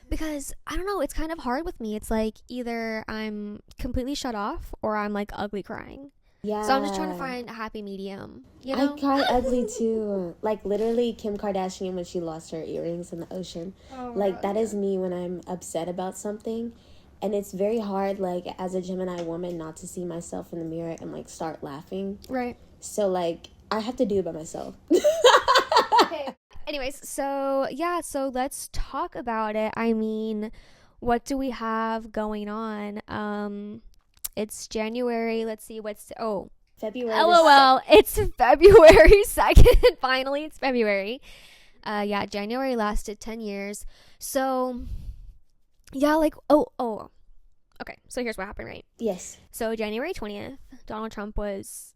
because I don't know, it's kind of hard with me. It's like either I'm completely shut off or I'm like ugly crying. Yeah. So I'm just trying to find a happy medium, you know? I cry ugly too. Like, literally, Kim Kardashian when she lost her earrings in the ocean. Like, that is me when I'm upset about something. And it's very hard, like, as a Gemini woman, not to see myself in the mirror and, like, start laughing. Right. So, like, I have to do it by myself. Okay. Anyways, so let's talk about it. I mean, what do we have going on? It's January. Let's see February. LOL. It's February 2nd. Finally, it's February. Yeah, January lasted 10 years. So, yeah, like, okay, so here's what happened, right? Yes. So January 20th, Donald Trump was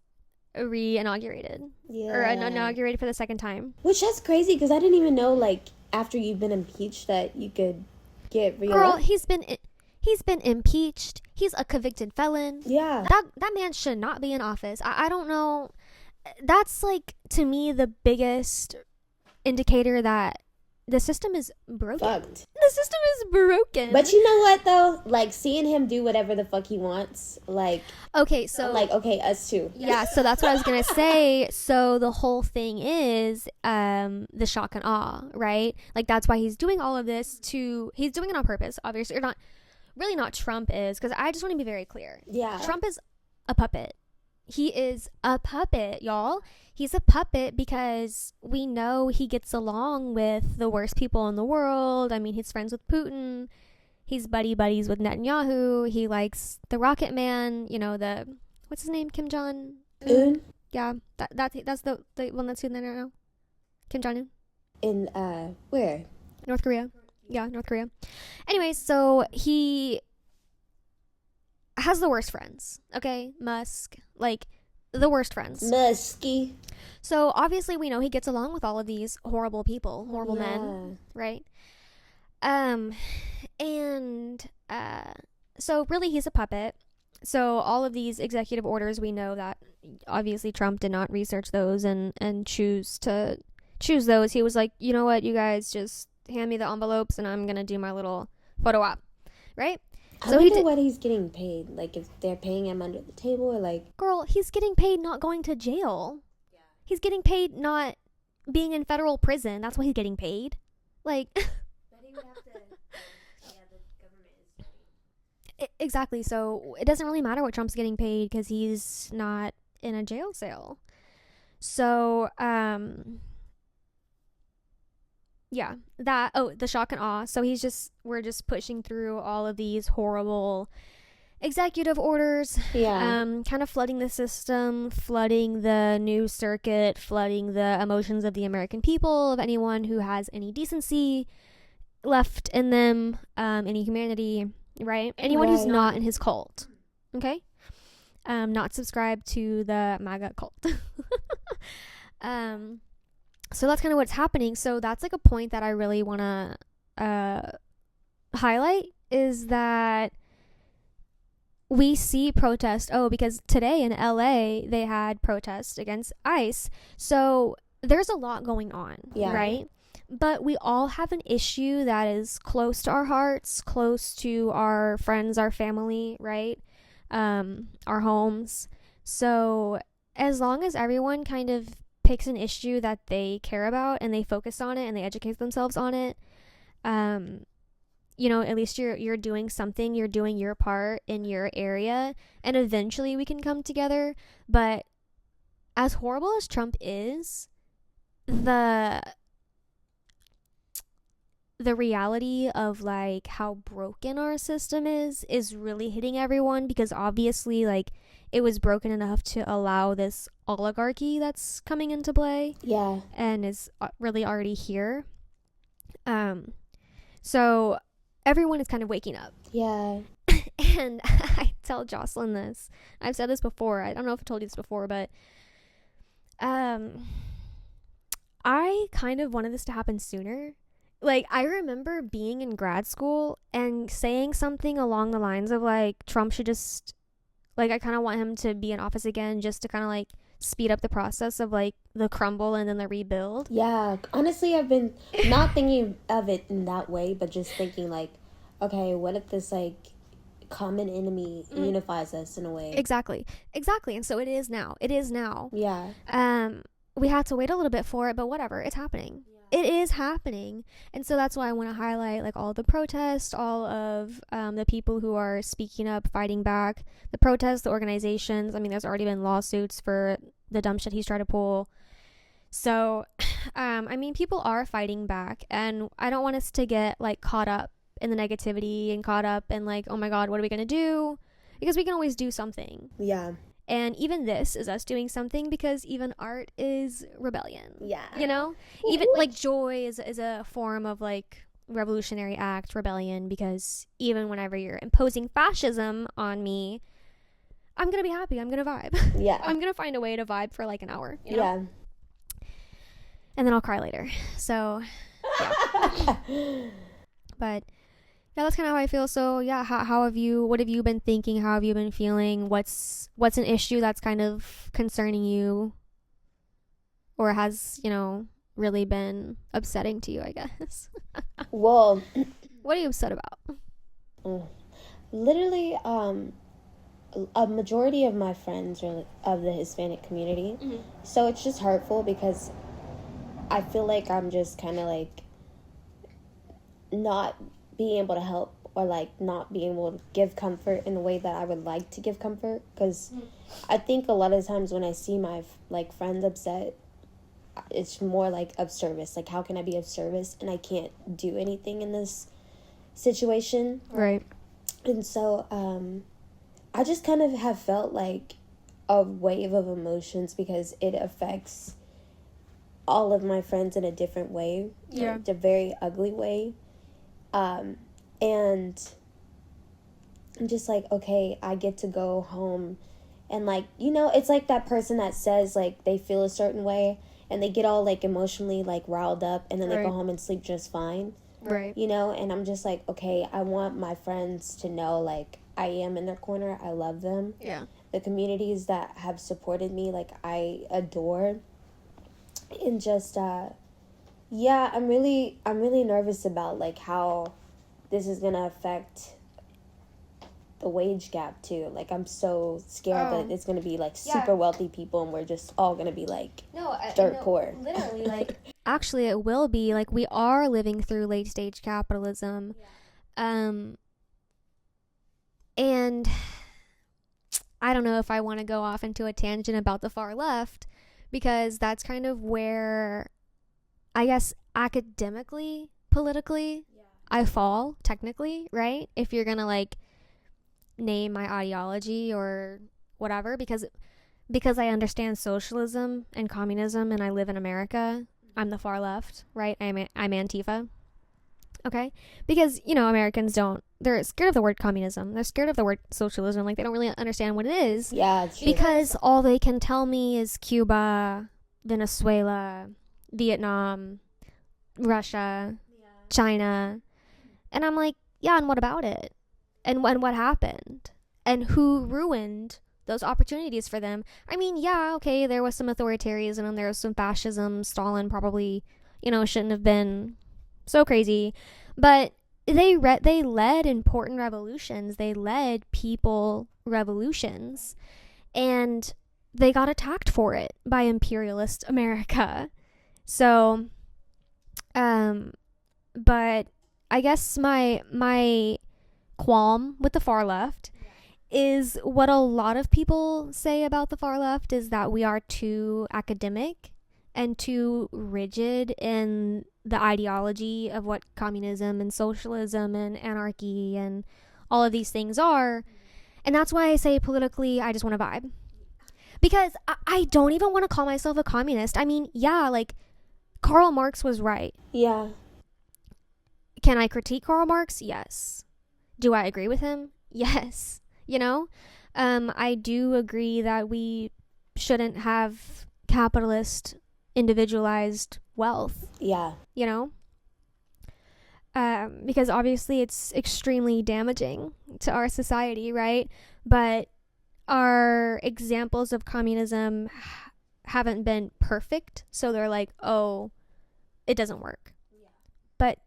re-inaugurated. Yeah. Or inaugurated for the second time. Which, that's crazy, because I didn't even know, like, after you've been impeached that you could get reelected. Girl, he's been impeached. He's a convicted felon. Yeah. That man should not be in office. I don't know. That's, like, to me, the biggest indicator that the system is broken. Fucked. The system is broken. But you know what though? Like seeing him do whatever the fuck he wants, like okay, so like okay, us too. yeah, so that's what I was gonna say. So the whole thing is the shock and awe, right? Like that's why he's doing all of this he's doing it on purpose, obviously, or not really. Not Trump is, because I just want to be very clear. Yeah. Trump is a puppet. He is a puppet, y'all. He's a puppet because we know he gets along with the worst people in the world. I mean, he's friends with Putin. He's buddies with Netanyahu. He likes the Rocket Man. You know, what's his name? Kim Jong Un. Yeah, that's the one that's in there now. Kim Jong Un. In where? North Korea. Yeah, North Korea. Anyways, so he has the worst friends. Okay, Musk, like the worst friends. Musky. So obviously we know he gets along with all of these horrible people, horrible men, right? So really he's a puppet. So all of these executive orders, we know that obviously Trump did not research those and choose those. He was like, you know what, you guys just hand me the envelopes and I'm gonna do my little photo op, right? So I wonder what he's getting paid. Like if they're paying him under the table or like. Girl, he's getting paid not going to jail. Yeah. He's getting paid not being in federal prison. That's why he's getting paid. Like. But he would have to. Yeah, the government is. Exactly. So it doesn't really matter what Trump's getting paid because he's not in a jail cell. So yeah, the shock and awe. So we're just pushing through all of these horrible executive orders. Yeah. Kind of flooding the system, flooding the news circuit, flooding the emotions of the American people, of anyone who has any decency left in them, any humanity, right? Anyone who's not in his cult. Okay? Not subscribed to the MAGA cult. So that's kind of what's happening. So that's like a point that I really want to highlight, is that we see protest. Because today in LA, they had protests against ICE. So there's a lot going on, right? But we all have an issue that is close to our hearts, close to our friends, our family, right? Our homes. So as long as everyone kind of picks an issue that they care about and they focus on it and they educate themselves on it, you know, at least you're doing something, you're doing your part in your area, and eventually we can come together. But as horrible as Trump is, the reality of like how broken our system is really hitting everyone, because obviously like it was broken enough to allow this oligarchy that's coming into play. Yeah. And is really already here. So everyone is kind of waking up. Yeah. And I tell Jocelyn this. I've said this before. I don't know if I told you this before, but I kind of wanted this to happen sooner. Like, I remember being in grad school and saying something along the lines of like, Trump should just, like, I kind of want him to be in office again just to kind of like speed up the process of like the crumble and then the rebuild. Yeah, honestly, I've been not thinking of it in that way, but just thinking like, okay, what if this like common enemy unifies us in a way? Exactly. And so it is now. Yeah. We had to wait a little bit for it, but whatever, it's happening. It is happening. And so that's why I want to highlight like all of the protests, all of the people who are speaking up, fighting back, the protests, the organizations. I mean, there's already been lawsuits for the dumb shit he's trying to pull. So, I mean, people are fighting back, and I don't want us to get like caught up in the negativity and caught up in like, oh my God, what are we going to do? Because we can always do something. Yeah. And even this is us doing something, because even art is rebellion. Yeah. You know? Even like joy is a form of like revolutionary act, rebellion, because even whenever you're imposing fascism on me, I'm going to be happy. I'm going to vibe. Yeah. I'm going to find a way to vibe for like an hour. You know? Yeah. And then I'll cry later. So, yeah. But yeah, that's kind of how I feel. So yeah, what have you been thinking? How have you been feeling? What's an issue that's kind of concerning you, or has, you know, really been upsetting to you, I guess? Well, What are you upset about? Literally, a majority of my friends are of the Hispanic community. So it's just hurtful because I feel like I'm just kind of like not being able to help, or like not being able to give comfort in the way that I would like to give comfort, because I think a lot of times when I see my like friends upset, it's more like of service, like how can I be of service, and I can't do anything in this situation, Right. and so I just kind of have felt like a wave of emotions because it affects all of my friends in a different way. Yeah. A very ugly way. And I'm just like, okay, I get to go home and like, you know, it's like that person that says like they feel a certain way and they get all like emotionally like riled up and then they go home and sleep just fine. Right. You know, and I'm just like, okay, I want my friends to know like I am in their corner. I love them. Yeah. The communities that have supported me, like I adore. And just yeah, I'm really nervous about like how this is gonna affect the wage gap too. Like I'm so scared that it's gonna be like super wealthy people and we're just all gonna be like dirt poor. Literally, like actually it will be like we are living through late stage capitalism. And I don't know if I want to go off into a tangent about the far left, because that's kind of where I guess academically, politically, I fall technically, right? If you're gonna like name my ideology or whatever, because I understand socialism and communism and I live in America, I'm the far left, right? I'm Antifa. Okay? Because, you know, Americans they're scared of the word communism. They're scared of the word socialism. Like, they don't really understand what it is. Yeah, it's true. Because all they can tell me is Cuba, Venezuela, Vietnam, Russia, China. And I'm like, yeah, and what about it? And what happened? And who ruined those opportunities for them? I mean, yeah, okay, there was some authoritarianism and there was some fascism. Stalin probably, you know, shouldn't have been so crazy. But they led important revolutions. They led people revolutions. And they got attacked for it by imperialist America. So, but I guess my qualm with the far left is what a lot of people say about the far left is that we are too academic and too rigid in the ideology of what communism and socialism and anarchy and all of these things are. And that's why I say politically, I just want to vibe. Because I don't even want to call myself a communist. I mean, yeah, like, Karl Marx was right. Yeah. Can I critique Karl Marx? Yes. Do I agree with him? Yes. You know? I do agree that we shouldn't have capitalist, individualized wealth. Yeah. You know? Because obviously it's extremely damaging to our society, right? But our examples of communism haven't been perfect, so they're like, oh, it doesn't work. Yeah. But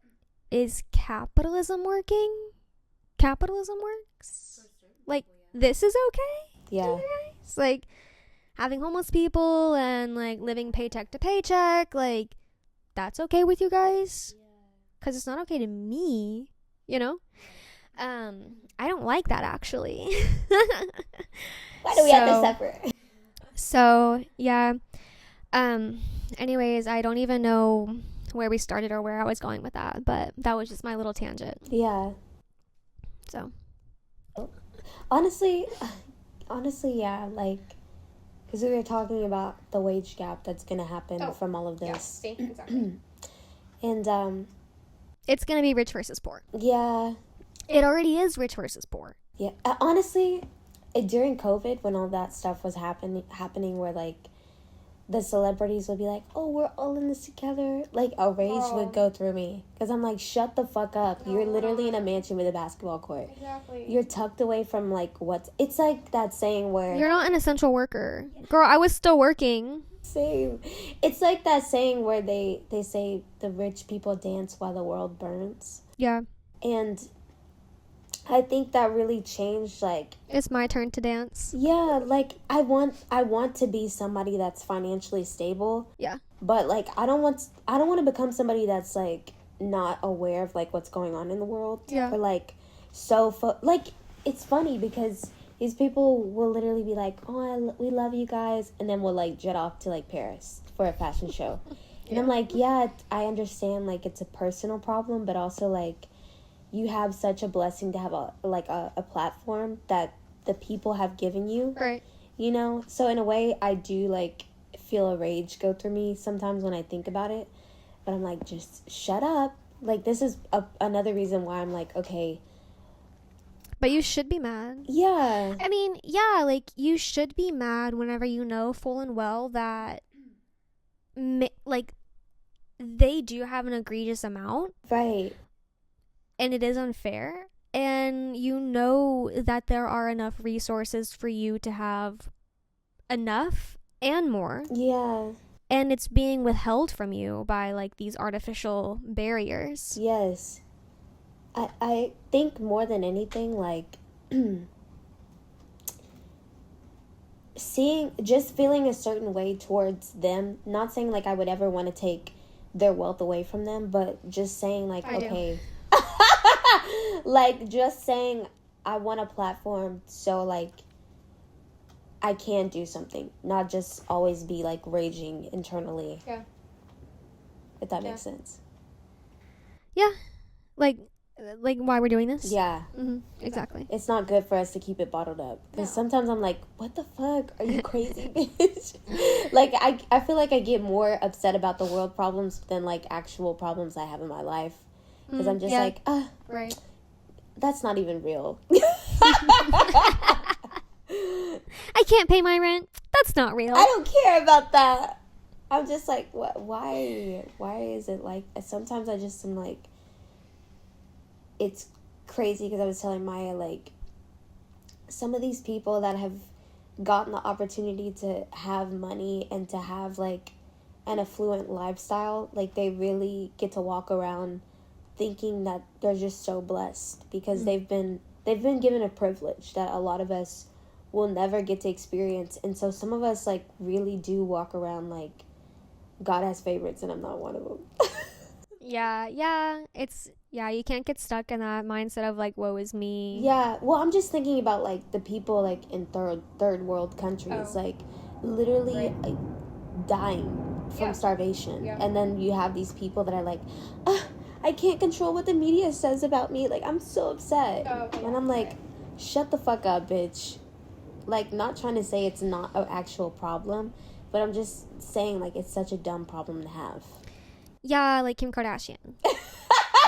is capitalism working? Capitalism works? Like, this is okay? Yeah. It's like having homeless people and like living paycheck to paycheck, like, that's okay with you guys? Because it's not okay to me, you know? I don't like that, actually. Why do we have to suffer? So, yeah. Anyways, I don't even know where we started or where I was going with that, but that was just my little tangent. Yeah. So. Honestly, yeah, like, because we were talking about the wage gap that's going to happen from all of this. Yeah, exactly. And, it's going to be rich versus poor. Yeah. It already is rich versus poor. Yeah. Honestly, during COVID, when all that stuff was happening where, like, the celebrities would be like, oh, we're all in this together. Like, a rage would go through me. Because I'm like, shut the fuck up. You're literally in a mansion with a basketball court. Exactly. You're tucked away from, like, what's... It's like that saying where... You're not an essential worker. Girl, I was still working. Same. It's like that saying where they say the rich people dance while the world burns. Yeah. And I think that really changed, like, It's my turn to dance. yeah, like I want to be somebody that's financially stable. Yeah. But like I don't want to become somebody that's like not aware of like what's going on in the world. Yeah. Or like like it's funny because these people will literally be like, "Oh, we love you guys," and then we'll like jet off to like Paris for a fashion show. And I'm like, yeah, I understand like it's a personal problem, but also like you have such a blessing to have a platform that the people have given you. Right. You know? So in a way I do like feel a rage go through me sometimes when I think about it. But I'm like, just shut up. Like this is another reason why I'm like, okay. But you should be mad. Yeah. I mean, yeah, like you should be mad whenever you know full and well that like they do have an egregious amount. Right. And it is unfair. And you know that there are enough resources for you to have enough and more. Yeah. And it's being withheld from you by like these artificial barriers. Yes. I think more than anything, like feeling a certain way towards them, not saying like I would ever want to take their wealth away from them, but just saying like, okay, like just saying I want a platform so like I can do something, not just always be like raging internally. Yeah. If that makes sense. Yeah. Like why we're doing this? Yeah. Mm-hmm. Exactly. It's not good for us to keep it bottled up. Because sometimes I'm like, what the fuck? Are you crazy, bitch? Like, I feel like I get more upset about the world problems than, like, actual problems I have in my life. Because I'm just like, right. That's not even real. I can't pay my rent. That's not real. I don't care about that. I'm just like, what? Why is it like? Sometimes I just am like, it's crazy because I was telling Maya, like, some of these people that have gotten the opportunity to have money and to have, like, an affluent lifestyle, like, they really get to walk around thinking that they're just so blessed because they've been given a privilege that a lot of us will never get to experience. And so some of us, like, really do walk around like God has favorites and I'm not one of them. Yeah, you can't get stuck in that mindset of like, woe is me. Yeah, well, I'm just thinking about like the people like in third world countries, like literally like, dying from starvation. And then you have these people that are like, I can't control what the media says about me, like I'm so upset. And I'm like, shut the fuck up, bitch. Like, not trying to say it's not an actual problem, but I'm just saying like it's such a dumb problem to have. Yeah, like Kim Kardashian.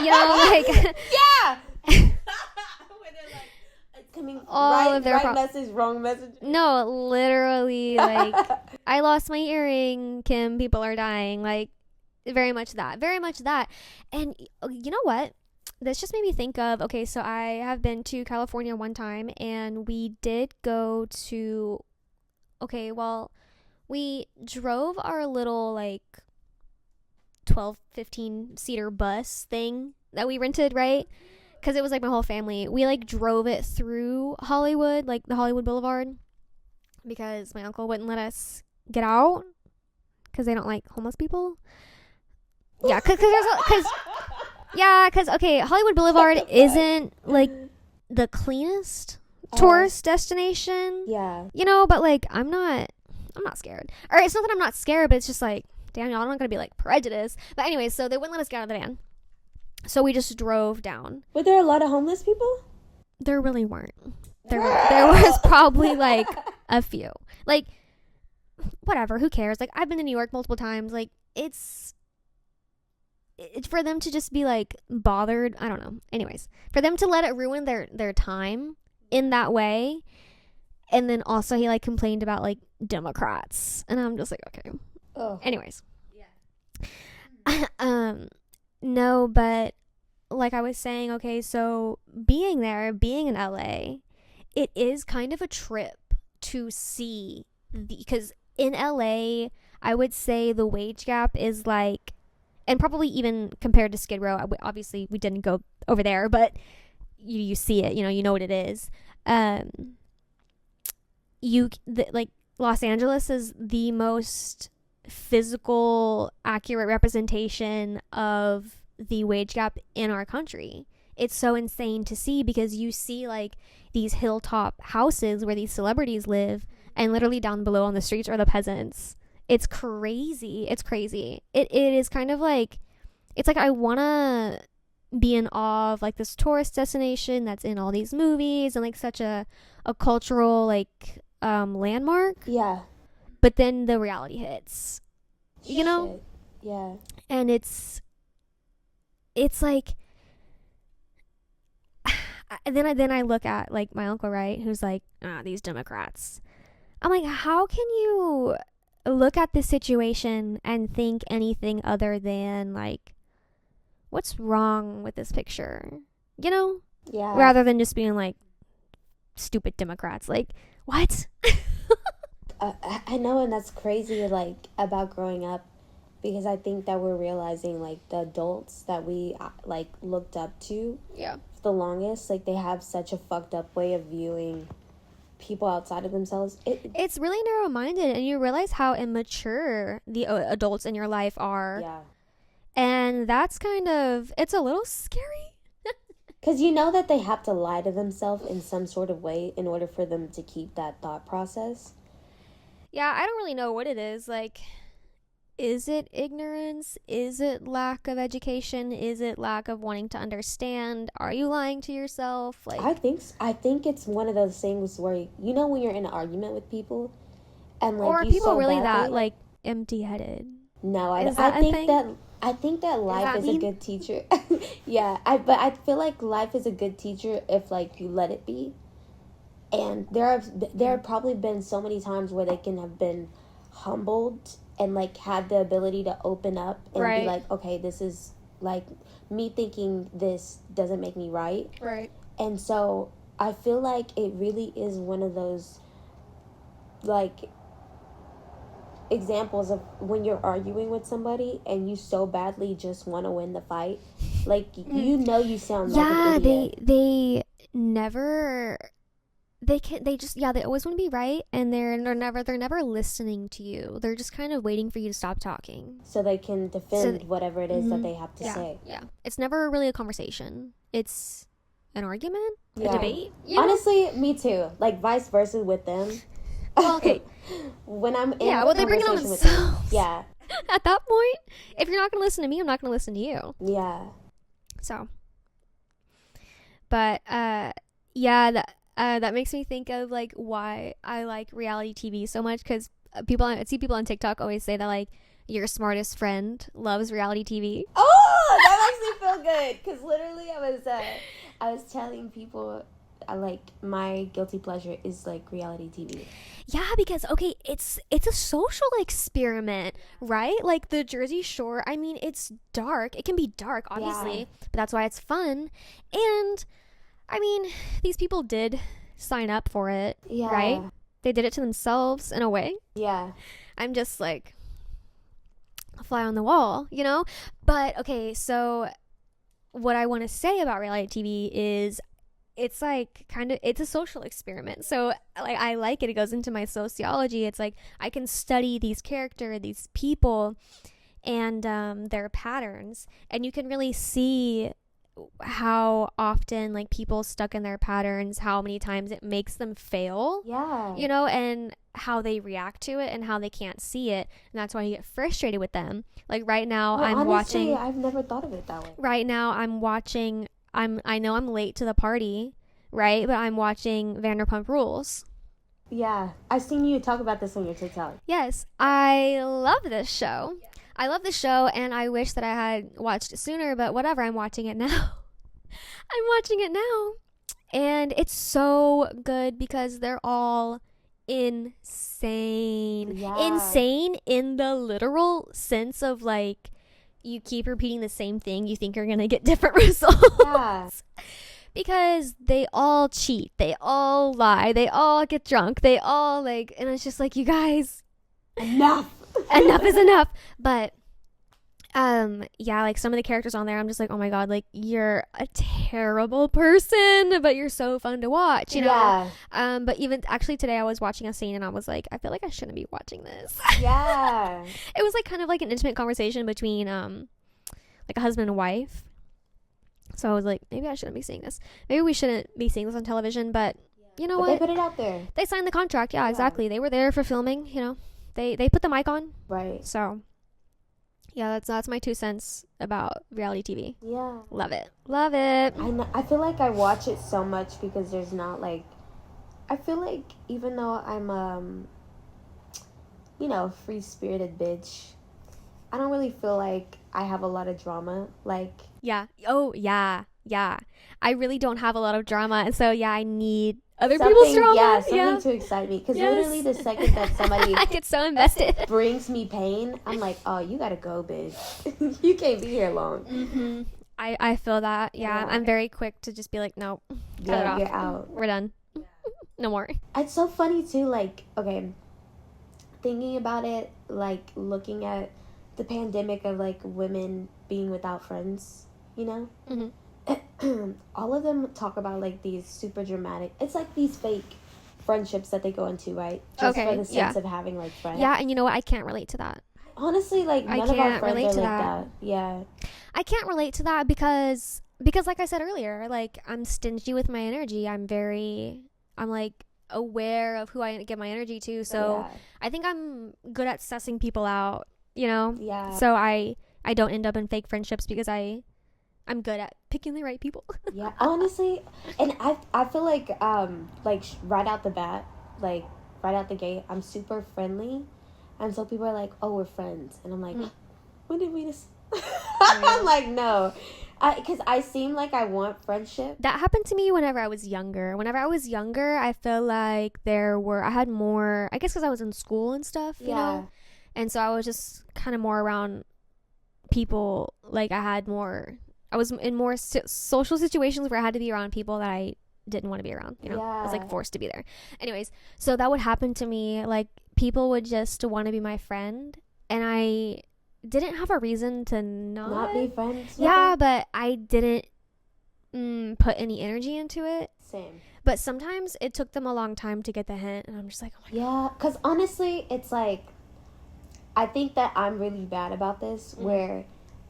You know, like yeah. Where they're like, it's coming all of their right message, wrong message. No, literally, like I lost my earring, Kim, people are dying, like very much that. And you know what? This just made me think of, okay, so I have been to California one time and we did go to, okay, well, we drove our little like 12-15 seater bus thing that we rented, right? Because it was like my whole family. We like drove it through Hollywood, like the Hollywood Boulevard, because my uncle wouldn't let us get out because they don't like homeless people. Yeah, because okay, Hollywood Boulevard isn't like the cleanest tourist destination. Yeah, you know, but like I'm not scared. Or it's not that I'm not scared, but it's just like, damn, y'all, I'm not gonna be like prejudiced. But anyway, so they wouldn't let us get out of the van, so we just drove down. Were there a lot of homeless people? There really weren't. There was probably like a few. Like, whatever, who cares? Like, I've been to New York multiple times. Like, it's for them to just be like bothered. I don't know. Anyways, for them to let it ruin their time in that way. And then also he like complained about like Democrats, and I'm just like, okay. Oh. Anyways. Yeah. No, but like I was saying, okay, so being in LA, it is kind of a trip to see because in LA, I would say the wage gap is like, and probably even compared to Skid Row, obviously we didn't go over there, but you see it, you know what it is. Like Los Angeles is the most physical accurate representation of the wage gap in our country. It's so insane to see, because you see like these hilltop houses where these celebrities live, and literally down below on the streets are the peasants. It's crazy. It is kind of like, it's like I want to be in awe of like this tourist destination that's in all these movies and like such a cultural like landmark. Yeah. But then the reality hits, you know? Yeah. And it's like, and then I look at like my uncle, right, who's like, these Democrats. I'm like, how can you look at this situation and think anything other than like, what's wrong with this picture? You know? Yeah. Rather than just being like, stupid Democrats. Like, what? I know, and that's crazy, like, about growing up, because I think that we're realizing, like, the adults that we, like, looked up to for the longest, like, they have such a fucked up way of viewing people outside of themselves. It's really narrow-minded, and you realize how immature the adults in your life are. Yeah. And that's kind of, it's a little scary. Because you know that they have to lie to themselves in some sort of way in order for them to keep that thought process. Yeah, I don't really know what it is. Like, is it ignorance? Is it lack of education? Is it lack of wanting to understand? Are you lying to yourself? Like, I think it's one of those things where, you know, when you're in an argument with people, and like, or are you people so really badly, that like empty-headed? No, I think that life is a good teacher. Yeah, but I feel like life is a good teacher if like you let it be. And there have probably been so many times where they can have been humbled and like had the ability to open up and be like, okay, this is like, me thinking this doesn't make me right. Right. And so I feel like it really is one of those like examples of when you're arguing with somebody and you so badly just want to win the fight. Like, you know, you sound like an idiot. they never, they always want to be right, and they're never listening to you. They're just kind of waiting for you to stop talking so they can defend whatever it is that they have to say. Yeah. It's never really a conversation. It's an argument, a debate. Honestly, me too. Like, vice versa with them. Well, okay. When I'm in they bring it on conversation with themselves. them. Yeah. At that point, if you're not going to listen to me, I'm not going to listen to you. Yeah. So, but that makes me think of like why I like reality TV so much, because I see people on TikTok always say that like your smartest friend loves reality TV. Oh, that makes me feel good, because literally I was telling people like my guilty pleasure is like reality TV. Yeah, because okay, it's a social experiment, right? Like the Jersey Shore, I mean, it's dark. It can be dark, obviously, but that's why it's fun. And I mean, these people did sign up for it, right? They did it to themselves in a way. Yeah. I'm just like a fly on the wall, you know? But okay, so what I want to say about reality TV is it's like it's a social experiment. So like I like it. It goes into my sociology. It's like I can study these these people and their patterns, and you can really see how often like people stuck in their patterns, how many times it makes them fail, you know, and how they react to it and how they can't see it, and that's why you get frustrated with them. Like right now, honestly, I've never thought of it that way. Right now I'm watching, I know I'm late to the party, right, but I'm watching Vanderpump Rules. Yeah, I've seen you talk about this on your TikTok. Yes, I love this show. I love the show, and I wish that I had watched it sooner, but whatever, I'm watching it now. I'm watching it now, and it's so good because they're all insane. Insane in the literal sense of, like, you keep repeating the same thing, you think you're going to get different results. Because they all cheat, they all lie, they all get drunk, they all, like, and it's just like, you guys... Enough. Enough is enough. But Yeah, like some of the characters on there, I'm just like, oh my god, like you're a terrible person, but you're so fun to watch, you know. Yeah. But even actually today I was watching a scene and I was like, I feel like I shouldn't be watching this. Yeah. It was like kind of like an intimate conversation between like a husband and wife. So I was like, maybe I shouldn't be seeing this. Maybe we shouldn't be seeing this on television, but you know But what? they put it out there. They signed the contract. Yeah, Yeah. exactly. They were there for filming, you know. They put the mic on. Right. So yeah, that's my 2 cents about reality TV. Yeah. Love it. Love it. I feel like I watch it so much because there's not like, I feel like even though I'm you know, free-spirited bitch, I don't really feel like I have a lot of drama. Like, Yeah. Oh, yeah. Yeah. I really don't have a lot of drama. And so, yeah, I need other people's drama. Yeah, something to excite me. Because literally the second that somebody I get so invested. brings me pain, I'm like, oh, you gotta go, bitch. You can't be here long. Mm-hmm. I feel that. Yeah. I'm very quick to just be like, no, cut it off. You're out. We're done. No more. It's so funny, too, like, okay, thinking about it, like, looking at the pandemic of, like, women being without friends, you know? Mm-hmm. All of them talk about like these super dramatic, it's like these fake friendships that they go into, right? Just for the sense of having like friends. Yeah, and you know what? I can't relate to that. Honestly, like none of our friends are like that. Yeah. I can't relate to that because like I said earlier, like I'm stingy with my energy. I'm like aware of who I give my energy to. So I think I'm good at sussing people out, you know? Yeah. So I don't end up in fake friendships because I'm good at picking the right people. Yeah, honestly, and I feel like right out the bat, like right out the gate, I'm super friendly, and so people are like, "Oh, we're friends," and I'm like, "When did we just?" I'm like, no, because I seem like I want friendship. That happened to me whenever I was younger. Whenever I was younger, I feel like I had more. I guess because I was in school and stuff, you know, and so I was just kind of more around people. Like I was in more social situations where I had to be around people that I didn't want to be around, you know? I was like forced to be there. Anyways, so that would happen to me. Like people would just want to be my friend and I didn't have a reason to not be friends. Yeah, but I didn't put any energy into it. Same. But sometimes it took them a long time to get the hint and I'm just like, oh my God. Yeah, because honestly, it's like, I think that I'm really bad about this where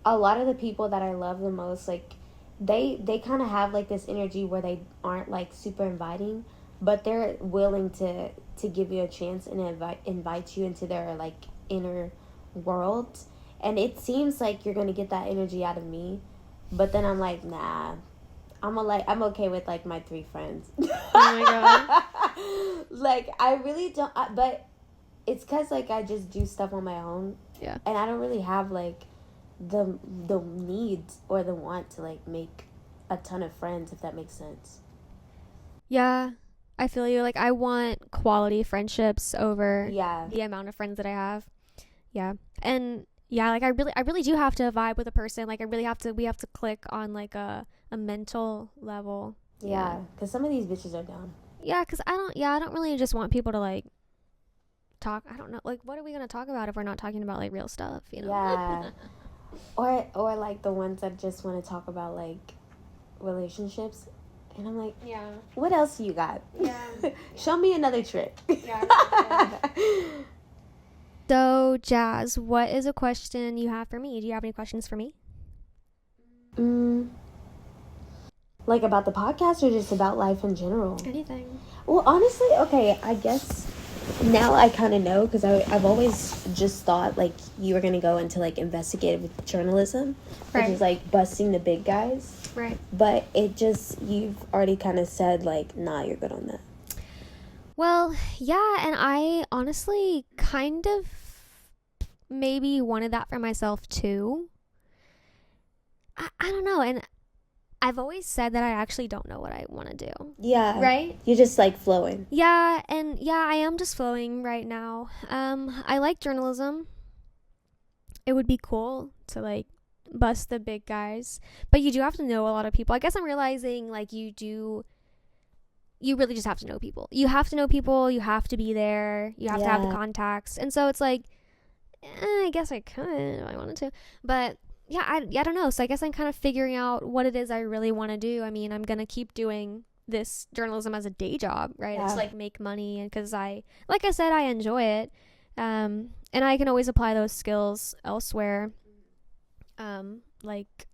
a lot of the people that I love the most, like, they kind of have, like, this energy where they aren't, like, super inviting, but they're willing to give you a chance and invite you into their, like, inner world. And it seems like you're going to get that energy out of me, but then I'm like, nah. I'm okay with, like, my 3 friends. Oh, my God. Like, I really don't, but it's because, like, I just do stuff on my own. Yeah. And I don't really have, like, the need or the want to like make a ton of friends, if that makes sense. Yeah, I feel you. Like I want quality friendships over the amount of friends that I have. Yeah. And yeah, like I really do have to vibe with a person. Like we have to click on like a mental level. Yeah, because some of these bitches are down. Yeah, because I don't really just want people to like talk. I don't know, like what are we gonna talk about if we're not talking about like real stuff, you know? Yeah. Or like the ones that just want to talk about like relationships, and I'm like, yeah, what else you got? Yeah. Show me another trick. Yeah. So Jazz, what is a question you have for me? Do you have any questions for me? Like about the podcast or just about life in general? Anything. Well, honestly, okay, I guess now I kind of know because I've always just thought like you were going to go into like investigative journalism, which is like busting the big guys. Right. But you've already kind of said like, nah, you're good on that. Well, yeah, and I honestly kind of maybe wanted that for myself too. I don't know, and I've always said that I actually don't know what I want to do. Yeah. Right? You're just like flowing. Yeah, and yeah, I am just flowing right now. I like journalism. It would be cool to like bust the big guys, but you do have to know a lot of people. I guess I'm realizing like you really just have to know people. You have to know people, you have to be there, you have to have the contacts. And so it's like I guess I could if I wanted to. But yeah, I don't know. So I guess I'm kind of figuring out what it is I really want to do. I mean, I'm going to keep doing this journalism as a day job, right? It's like make money, and because like I said, I enjoy it. And I can always apply those skills elsewhere. Like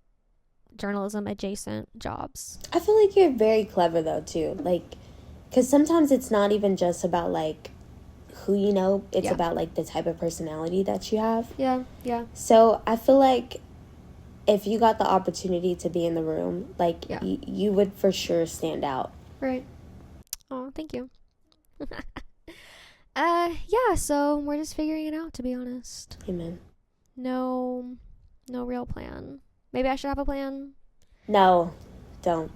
journalism adjacent jobs. I feel like you're very clever though too. Like, because sometimes it's not even just about like who you know, it's about like the type of personality that you have. Yeah. So I feel like if you got the opportunity to be in the room, like you would for sure stand out. Right. Oh, thank you. Yeah, so we're just figuring it out, to be honest. Amen. No real plan. Maybe I should have a plan. No, don't.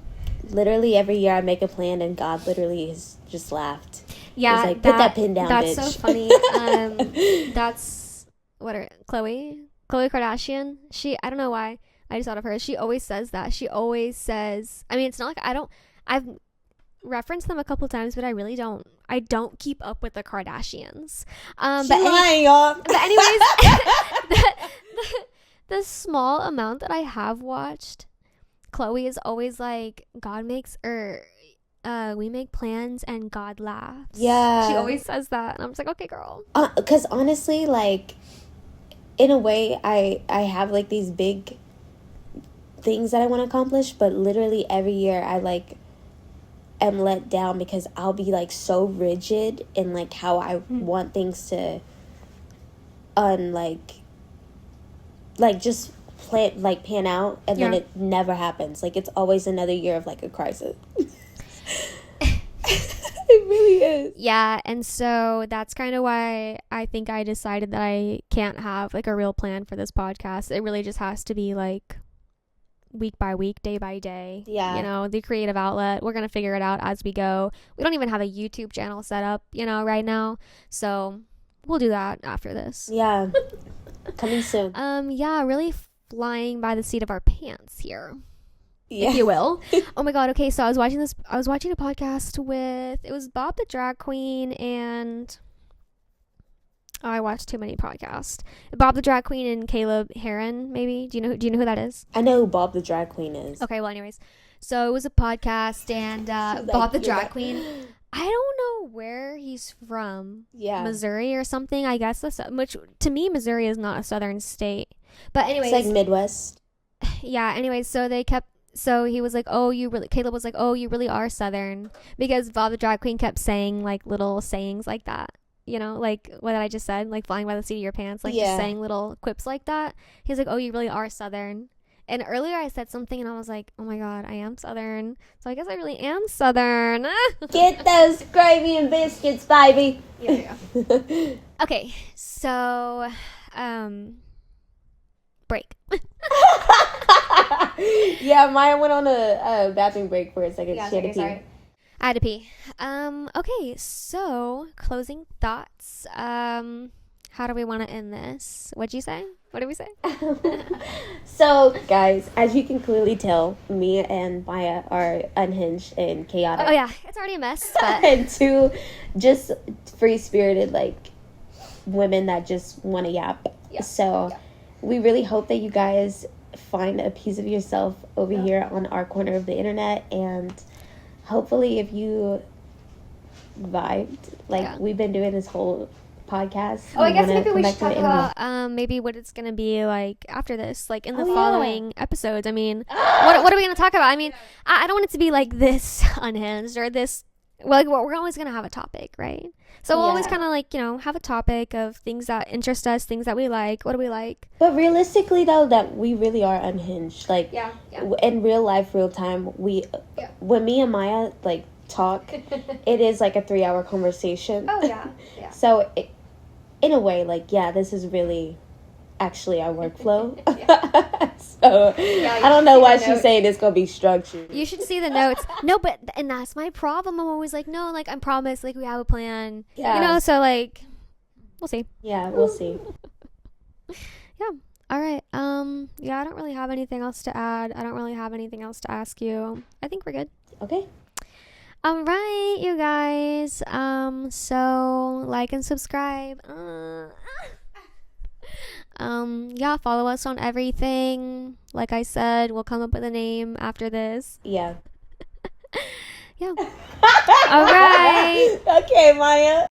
Literally every year I make a plan and God literally has just laughed. Yeah, he's like, put that pin down, that's bitch. That's so funny. That's Khloe Kardashian. I don't know why I just thought of her. She always says that. She always says, I mean, it's not like I've referenced them a couple times, but I don't keep up with the Kardashians. She's lying, y'all. But anyways, the small amount that I have watched, Khloe is always like, we make plans and God laughs. Yeah. She always says that. And I'm just like, okay, girl. Because honestly, like, in a way, I have, like, these big things that I want to accomplish, but literally every year I, like, am let down because I'll be, like, so rigid in, like, how I want things to, just pan out, and then it never happens. Like, it's always another year of, like, a crisis. It really is. Yeah, and so that's kind of why I think I decided that I can't have, like, a real plan for this podcast. It really just has to be, like, week by week, day by day. Yeah. You know, the creative outlet. We're going to figure it out as we go. We don't even have a YouTube channel set up, right now. So we'll do that after this. Yeah. Coming soon. Yeah, really flying by the seat of our pants here. If you will. Oh my god, okay, so I was watching a podcast with, it was Bob the Drag Queen and I watched too many podcasts. Bob the Drag Queen and Caleb Heron, maybe. Do you know who that is? I know who Bob the Drag Queen is. Okay, well anyways. So it was a podcast and Bob the Drag Queen, I don't know where he's from. Yeah. Missouri or something, I guess. Which to me, Missouri is not a southern state. But anyways, it's like Midwest. Yeah, anyways, so he was like, Caleb was like, oh, you really are Southern, because Bob the Drag Queen kept saying like little sayings like that, like what I just said, like flying by the seat of your pants, like just saying little quips like that. He's like, oh, you really are Southern. And earlier I said something and I was like, oh my god, I am Southern. So I guess I really am Southern. Get those gravy and biscuits, baby. Yeah. Okay, so, break. Yeah, Maya went on a bathroom break for a second. Yeah, she had to pee. sorry. I had to pee. Okay, so closing thoughts. How do we want to end this? What'd you say? What did we say? So, guys, as you can clearly tell, me and Maya are unhinged and chaotic. Oh yeah, it's already a mess. But And two, just free-spirited, like, women that just want to yap. Yeah. So, we really hope that you guys find a piece of yourself over here on our corner of the internet, and hopefully if you vibed like we've been doing this whole podcast. I guess maybe we should talk about maybe what it's gonna be like after this, like in the following episodes. I mean, what are we gonna talk about? I mean, I don't want it to be like this unhinged or this. Well, like, we're always gonna have a topic, right? So we'll always kind of like, have a topic of things that interest us, things that we like. What do we like? But realistically, though, that we really are unhinged. Like, in real life, real time, when me and Maya like talk, it is like a 3-hour conversation. Oh yeah. So, in a way, like, this is really actually our workflow. So I don't know why she's saying it's gonna be structured. You should see the notes. No, but and that's my problem. I'm always like, no, like I promise, like we have a plan. So like we'll see. Yeah, we'll see. Yeah. All right. I don't really have anything else to add. I don't really have anything else to ask you. I think we're good. Okay. All right, you guys. So like and subscribe. Yeah, follow us on everything. Like I said, we'll come up with a name after this. Yeah. Yeah. All right. Okay, Maya.